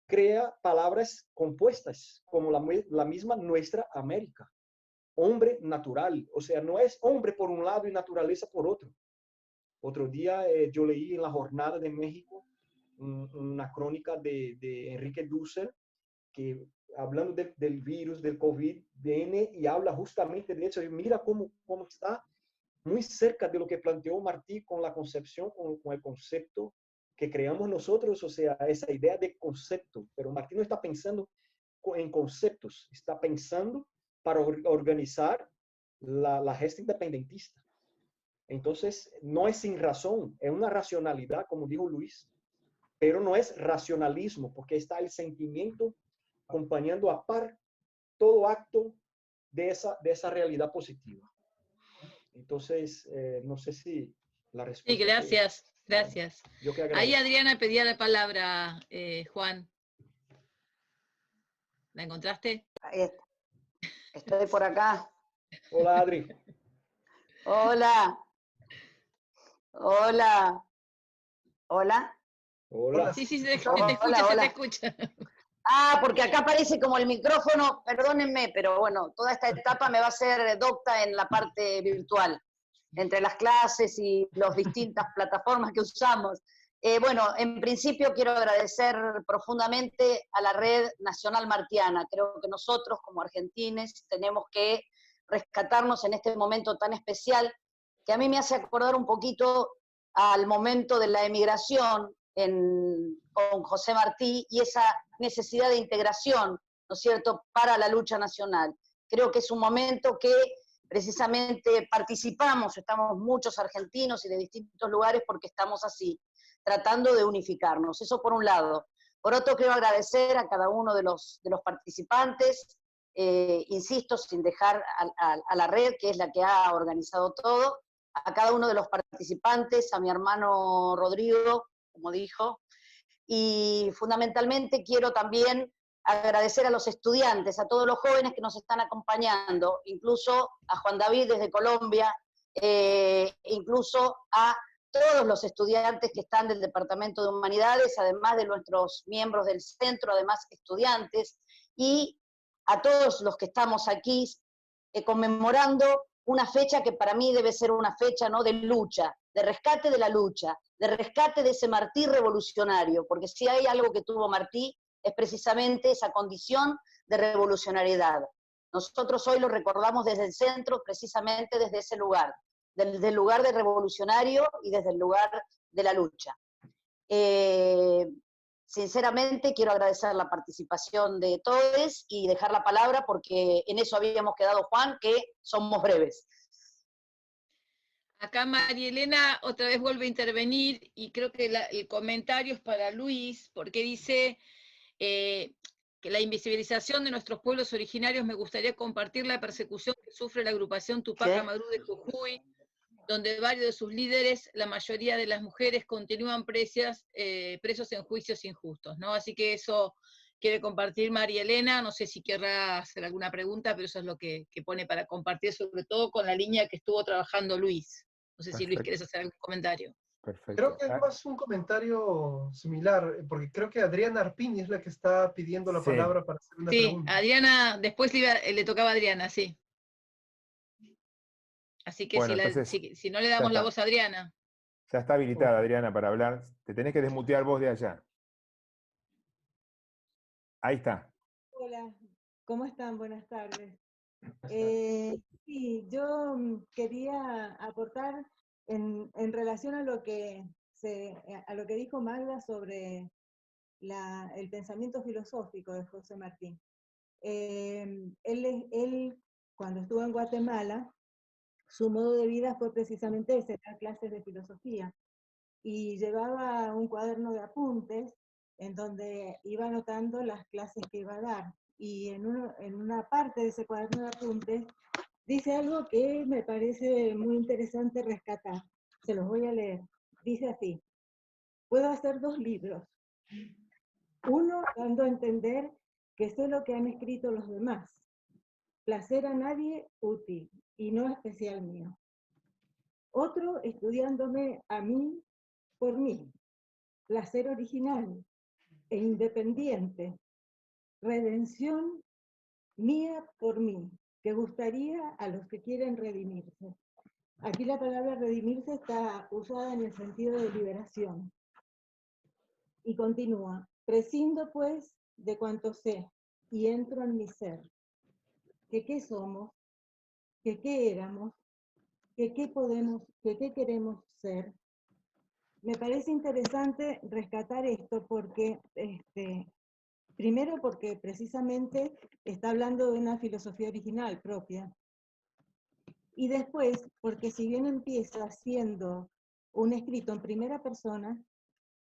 crea palabras compuestas, como la misma nuestra América. Hombre natural, o sea, no es hombre por un lado y naturaleza por otro. Otro día yo leí en la Jornada de México una crónica de Enrique Dussel, que hablando del virus, del COVID, viene y habla justamente de eso. Y mira cómo está muy cerca de lo que planteó Martí con la concepción, con el concepto que creamos nosotros, o sea, esa idea de concepto. Pero Martí no está pensando en conceptos, está pensando para organizar la gesta independentista. Entonces, no es sin razón, es una racionalidad, como dijo Luis, pero no es racionalismo, porque está el sentimiento acompañando a par todo acto de esa realidad positiva. Entonces, no sé si la respuesta... Sí, gracias, gracias. Yo que Ahí Adriana pedía la palabra, Juan. ¿La encontraste? Ahí está. Estoy por acá. Hola, Adri. Hola. Hola. Hola. Hola. Sí, se te escucha. Ah, porque acá aparece como el micrófono, perdónenme, pero bueno, toda esta etapa me va a ser docta en la parte virtual, entre las clases y las distintas plataformas que usamos. Bueno, en principio quiero agradecer profundamente a la Red Nacional Martiana. Creo que nosotros como argentines tenemos que rescatarnos en este momento tan especial, que a mí me hace acordar un poquito al momento de la emigración con José Martí y esa necesidad de integración, ¿no es cierto?, para la lucha nacional. Creo que es un momento que precisamente participamos, estamos muchos argentinos y de distintos lugares porque estamos así, tratando de unificarnos. Eso por un lado. Por otro, quiero agradecer a cada uno de los participantes, insisto, sin dejar a la red, que es la que ha organizado todo, a cada uno de los participantes, a mi hermano Rodrigo, como dijo, y fundamentalmente quiero también agradecer a los estudiantes, a todos los jóvenes que nos están acompañando, incluso a Juan David desde Colombia, incluso a todos los estudiantes que están del Departamento de Humanidades, además de nuestros miembros del centro, además estudiantes, y a todos los que estamos aquí conmemorando una fecha que para mí debe ser una fecha, ¿no?, de lucha, de rescate de la lucha, de rescate de ese Martí revolucionario, porque si hay algo que tuvo Martí es precisamente esa condición de revolucionariedad. Nosotros hoy lo recordamos desde el centro, precisamente desde ese lugar, desde el lugar de revolucionario y desde el lugar de la lucha. Sinceramente quiero agradecer la participación de todos y dejar la palabra porque en eso habíamos quedado, Juan, que somos breves. Acá María Elena otra vez vuelve a intervenir y creo que el comentario es para Luis, porque dice que la invisibilización de nuestros pueblos originarios, me gustaría compartir la persecución que sufre la agrupación Tupac Amaru de Jujuy, donde varios de sus líderes, la mayoría de las mujeres, continúan presos en juicios injustos, ¿no? Así que eso quiere compartir María Elena, no sé si querrá hacer alguna pregunta, pero eso es lo que pone para compartir, sobre todo con la línea que estuvo trabajando Luis. No sé si Luis quieres hacer algún comentario. Perfecto. Creo que es más un comentario similar, porque creo que Adriana Arpini es la que está pidiendo la palabra para hacer una pregunta. Sí, Adriana, después le tocaba a Adriana, sí. Así que bueno, si no le damos la voz a Adriana. Ya está habilitada, Adriana, para hablar. Te tenés que desmutear vos de allá. Ahí está. Hola, ¿cómo están? Buenas tardes. Sí, yo quería aportar en relación a lo que dijo Magda sobre el pensamiento filosófico de José Martí. Él, cuando estuvo en Guatemala, su modo de vida fue precisamente ese, dar clases de filosofía. Y llevaba un cuaderno de apuntes en donde iba anotando las clases que iba a dar. Y en una parte de ese cuaderno de apuntes dice algo que me parece muy interesante rescatar. Se los voy a leer. Dice así: puedo hacer 2 libros. Uno, dando a entender que sé lo que han escrito los demás. Placer a nadie, útil, y no especial mío. Otro, estudiándome a mí por mí. Placer original e independiente. Redención mía por mí, que gustaría a los que quieren redimirse. Aquí la palabra redimirse está usada en el sentido de liberación. Y continúa: prescindo pues de cuanto sé y entro en mi ser. Que qué somos, que qué éramos, que qué podemos, que qué queremos ser. Me parece interesante rescatar esto porque, primero porque precisamente está hablando de una filosofía original propia. Y después porque si bien empieza siendo un escrito en primera persona,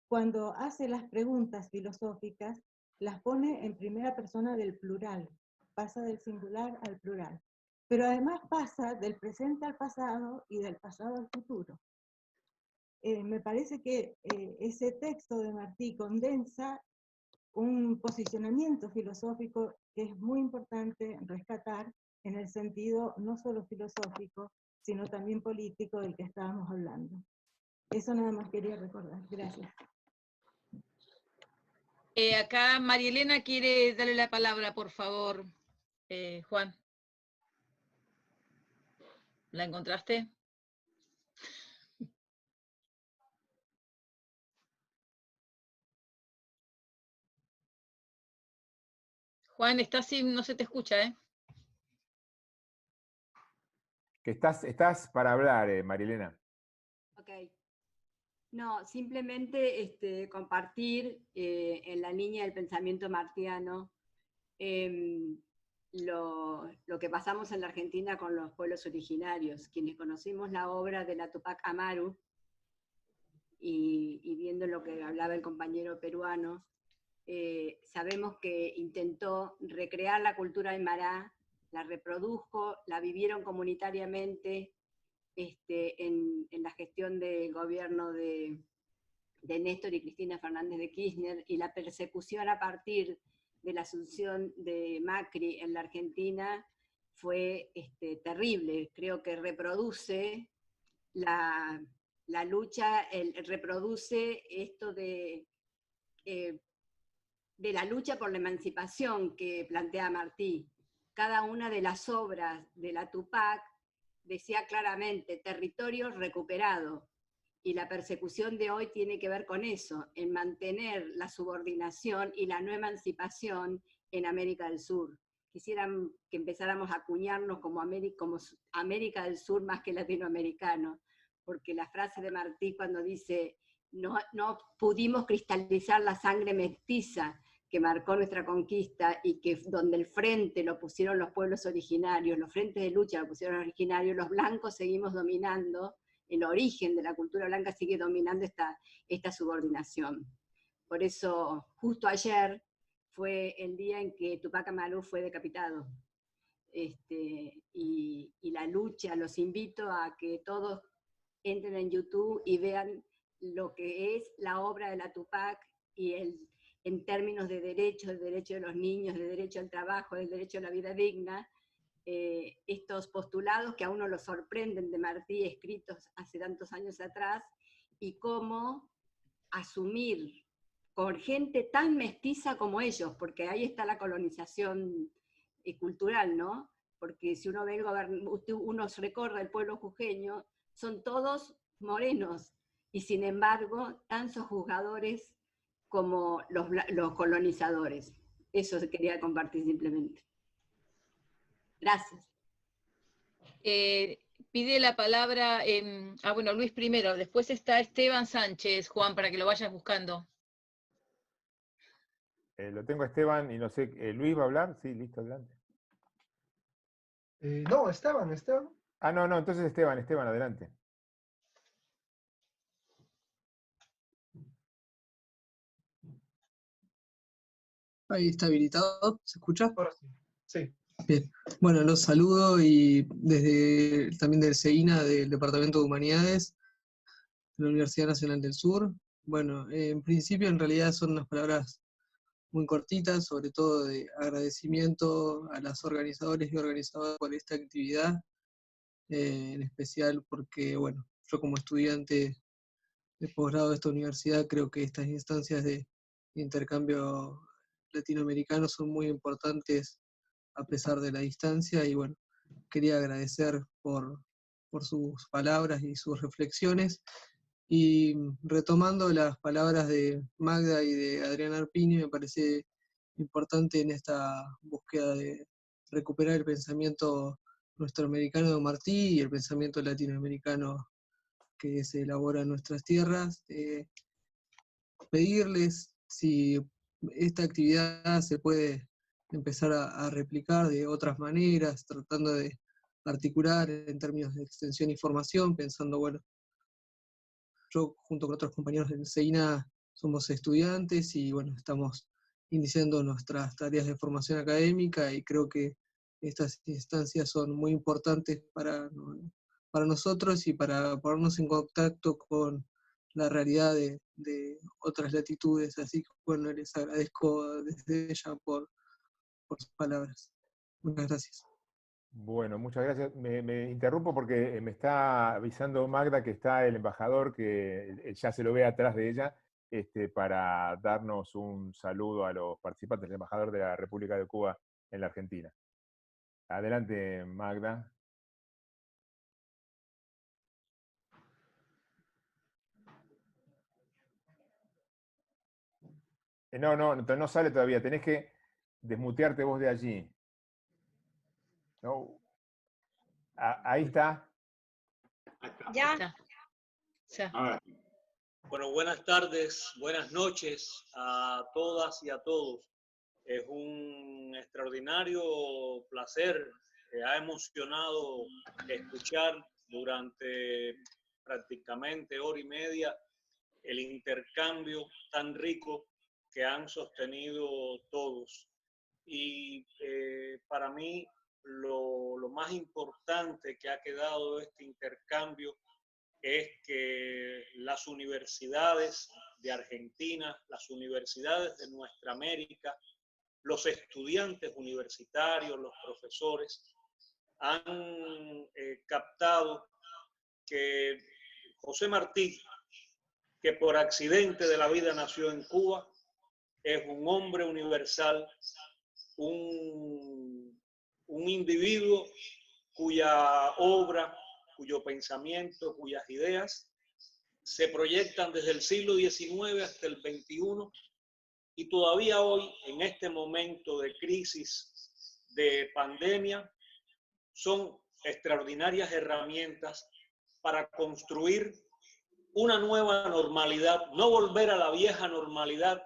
cuando hace las preguntas filosóficas, las pone en primera persona del plural, pasa del singular al plural. Pero además pasa del presente al pasado y del pasado al futuro. Me parece que ese texto de Martí condensa un posicionamiento filosófico que es muy importante rescatar en el sentido no solo filosófico, sino también político del que estábamos hablando. Eso nada más quería recordar. Gracias. Acá María Elena quiere darle la palabra, por favor. Juan. ¿La encontraste? Juan, estás sin, no se te escucha, ¿eh? Que estás para hablar, Marilena. Ok. No, simplemente compartir en la línea del pensamiento martiano lo que pasamos en la Argentina con los pueblos originarios, quienes conocimos la obra de la Tupac Amaru y viendo lo que hablaba el compañero peruano, Sabemos que intentó recrear la cultura aymara, la reprodujo, la vivieron comunitariamente en la gestión del gobierno de Néstor y Cristina Fernández de Kirchner, y la persecución a partir de la asunción de Macri en la Argentina fue terrible. Creo que reproduce la lucha, reproduce esto de la lucha por la emancipación que plantea Martí. Cada una de las obras de la Tupac decía claramente territorio recuperado, y la persecución de hoy tiene que ver con eso, en mantener la subordinación y la no emancipación en América del Sur. Quisieran que empezáramos a acuñarnos como América del Sur más que latinoamericano, porque la frase de Martí cuando dice no pudimos cristalizar la sangre mestiza que marcó nuestra conquista, y que donde el frente lo pusieron los pueblos originarios, los frentes de lucha lo pusieron los originarios, los blancos seguimos dominando, el origen de la cultura blanca sigue dominando esta subordinación. Por eso, justo ayer fue el día en que Tupac Amaru fue decapitado. Y la lucha, los invito a que todos entren en YouTube y vean lo que es la obra de la Tupac, y en términos de derechos, el derecho de los niños, el derecho al trabajo, el derecho a la vida digna, estos postulados que a uno lo sorprenden de Martí, escritos hace tantos años atrás, y cómo asumir con gente tan mestiza como ellos, porque ahí está la colonización cultural, ¿no? Porque si uno ve uno recorre el pueblo jujeño, son todos morenos, y sin embargo tan sojuzgadores como los colonizadores. Eso quería compartir simplemente. Gracias. Pide la palabra, bueno, Luis primero, después está Esteban Sánchez, Juan, para que lo vayas buscando. Lo tengo a Esteban y no sé, ¿Luis va a hablar? Sí, listo, adelante. No, Esteban. Ah, no, entonces Esteban, adelante. Ahí está habilitado, ¿se escucha? Ahora sí. Sí. Bien, bueno, los saludo, y desde también del CEINA, del Departamento de Humanidades de la Universidad Nacional del Sur. Bueno, en principio en realidad son unas palabras muy cortitas, sobre todo de agradecimiento a las organizadores y organizadoras por esta actividad, en especial porque, bueno, yo como estudiante de posgrado de esta universidad creo que estas instancias de intercambio latinoamericano son muy importantes a pesar de la distancia, y bueno, quería agradecer por sus palabras y sus reflexiones. Y retomando las palabras de Magda y de Adriana Arpini, me parece importante en esta búsqueda de recuperar el pensamiento nuestroamericano de Martí y el pensamiento latinoamericano que se elabora en nuestras tierras, pedirles si esta actividad se puede empezar a replicar de otras maneras, tratando de articular en términos de extensión y formación, pensando, bueno, yo junto con otros compañeros del CEINA somos estudiantes y bueno, estamos iniciando nuestras tareas de formación académica, y creo que estas instancias son muy importantes para nosotros y para ponernos en contacto con la realidad de otras latitudes. Así que bueno, les agradezco desde ya por sus palabras. Muchas gracias. Bueno, muchas gracias. Me interrumpo porque me está avisando Magda que está el embajador, que ya se lo ve atrás de ella, para darnos un saludo a los participantes, el embajador de la República de Cuba en la Argentina. Adelante, Magda. No sale todavía. Tenés que desmutearte vos de allí. No. Ahí está. Ya. Bueno, buenas tardes, buenas noches a todas y a todos. Es un extraordinario placer. Ha emocionado escuchar durante prácticamente hora y media el intercambio tan rico que han sostenido todos. Y para mí lo más importante que ha quedado de este intercambio es que las universidades de Argentina, las universidades de nuestra América, los estudiantes universitarios, los profesores, han captado que José Martí, que por accidente de la vida nació en Cuba, es un hombre universal, un individuo cuya obra, cuyo pensamiento, cuyas ideas se proyectan desde el siglo XIX hasta el XXI, y todavía hoy, en este momento de crisis, de pandemia, son extraordinarias herramientas para construir una nueva normalidad, no volver a la vieja normalidad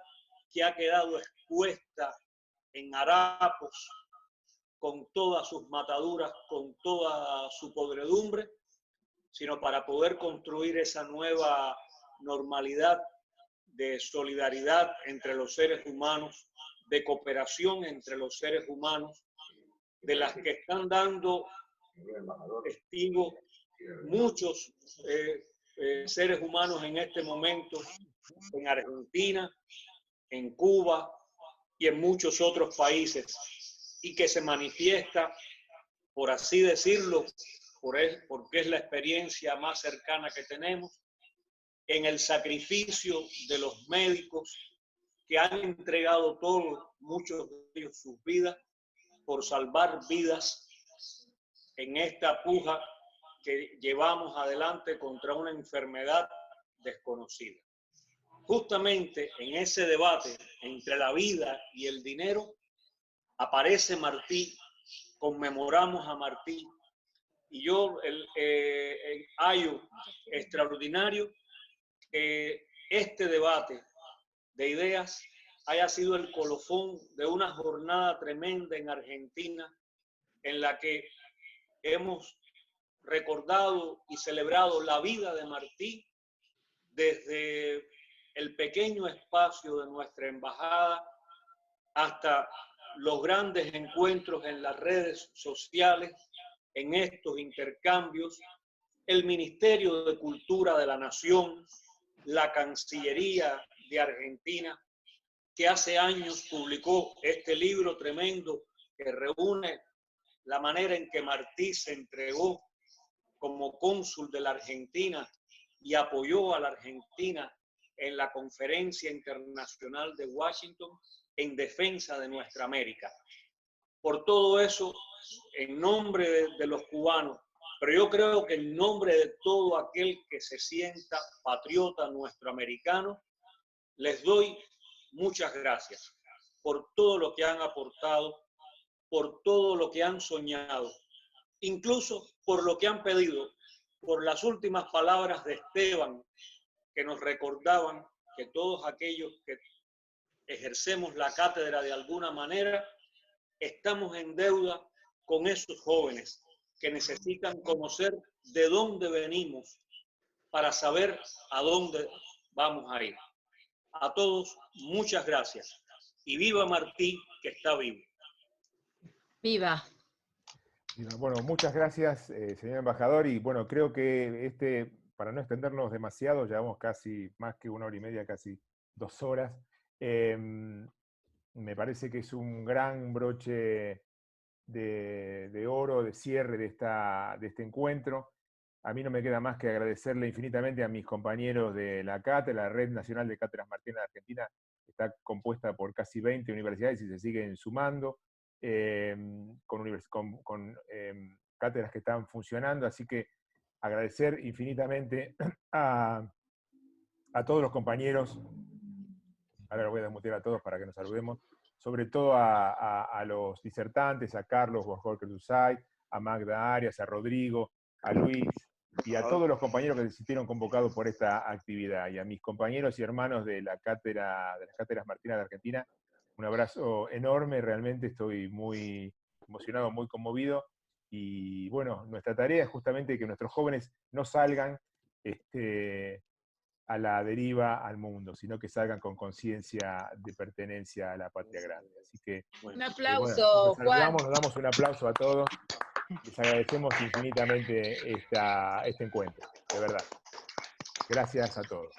que ha quedado expuesta en harapos, con todas sus mataduras, con toda su podredumbre, sino para poder construir esa nueva normalidad de solidaridad entre los seres humanos, de cooperación entre los seres humanos, de las que están dando testigo muchos seres humanos en este momento en Argentina, en Cuba y en muchos otros países, y que se manifiesta, por así decirlo, porque es la experiencia más cercana que tenemos, en el sacrificio de los médicos que han entregado todo, muchos de ellos sus vidas, por salvar vidas en esta puja que llevamos adelante contra una enfermedad desconocida. Justamente en ese debate entre la vida y el dinero aparece Martí, conmemoramos a Martí, y yo hallo extraordinario que este debate de ideas haya sido el colofón de una jornada tremenda en Argentina, en la que hemos recordado y celebrado la vida de Martí desde el pequeño espacio de nuestra embajada hasta los grandes encuentros en las redes sociales, en estos intercambios, el Ministerio de Cultura de la Nación, la Cancillería de Argentina, que hace años publicó este libro tremendo que reúne la manera en que Martí se entregó como cónsul de la Argentina y apoyó a la Argentina en la Conferencia Internacional de Washington en defensa de nuestra América. Por todo eso, en nombre de los cubanos, pero yo creo que en nombre de todo aquel que se sienta patriota nuestro americano, les doy muchas gracias por todo lo que han aportado, por todo lo que han soñado, incluso por lo que han pedido, por las últimas palabras de Esteban, que nos recordaban que todos aquellos que ejercemos la cátedra de alguna manera, estamos en deuda con esos jóvenes que necesitan conocer de dónde venimos para saber a dónde vamos a ir. A todos, muchas gracias. Y viva Martí, que está vivo. Viva. Bueno, muchas gracias, señor embajador. Y bueno, creo que para no extendernos demasiado, llevamos casi más que 1 hora y media, casi 2 horas. Me parece que es un gran broche de oro, de cierre de este encuentro. A mí no me queda más que agradecerle infinitamente a mis compañeros de la cátedra, la Red Nacional de Cátedras Martianas de Argentina, que está compuesta por casi 20 universidades y se siguen sumando, con cátedras que están funcionando, así que agradecer infinitamente a todos los compañeros. Ahora lo voy a desmutear a todos para que nos saludemos, sobre todo a los disertantes, a Carlos Borjol-Cruzay, a Magda Arias, a Rodrigo, a Luis y a todos los compañeros que se sintieron convocados por esta actividad, y a mis compañeros y hermanos de las cátedras Martianas de Argentina, un abrazo enorme. Realmente estoy muy emocionado, muy conmovido, y bueno, nuestra tarea es justamente que nuestros jóvenes no salgan a la deriva al mundo, sino que salgan con conciencia de pertenencia a la patria grande. Así que, Un aplauso, Juan. Nos damos un aplauso a todos. Les agradecemos infinitamente este encuentro, de verdad. Gracias a todos.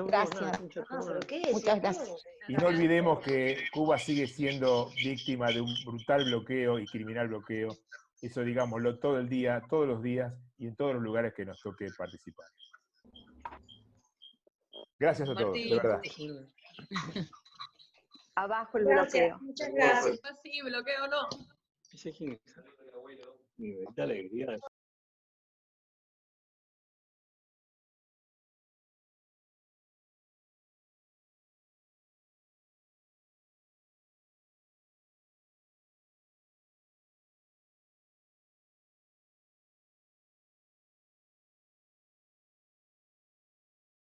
Gracias. Muchas gracias. Y no olvidemos que Cuba sigue siendo víctima de un brutal bloqueo y criminal bloqueo. Eso digámoslo todo el día, todos los días y en todos los lugares que nos toque participar. Gracias a todos, de verdad. Abajo el Gracias, bloqueo. muchas gracias. Sí, bloqueo no. Qué alegría.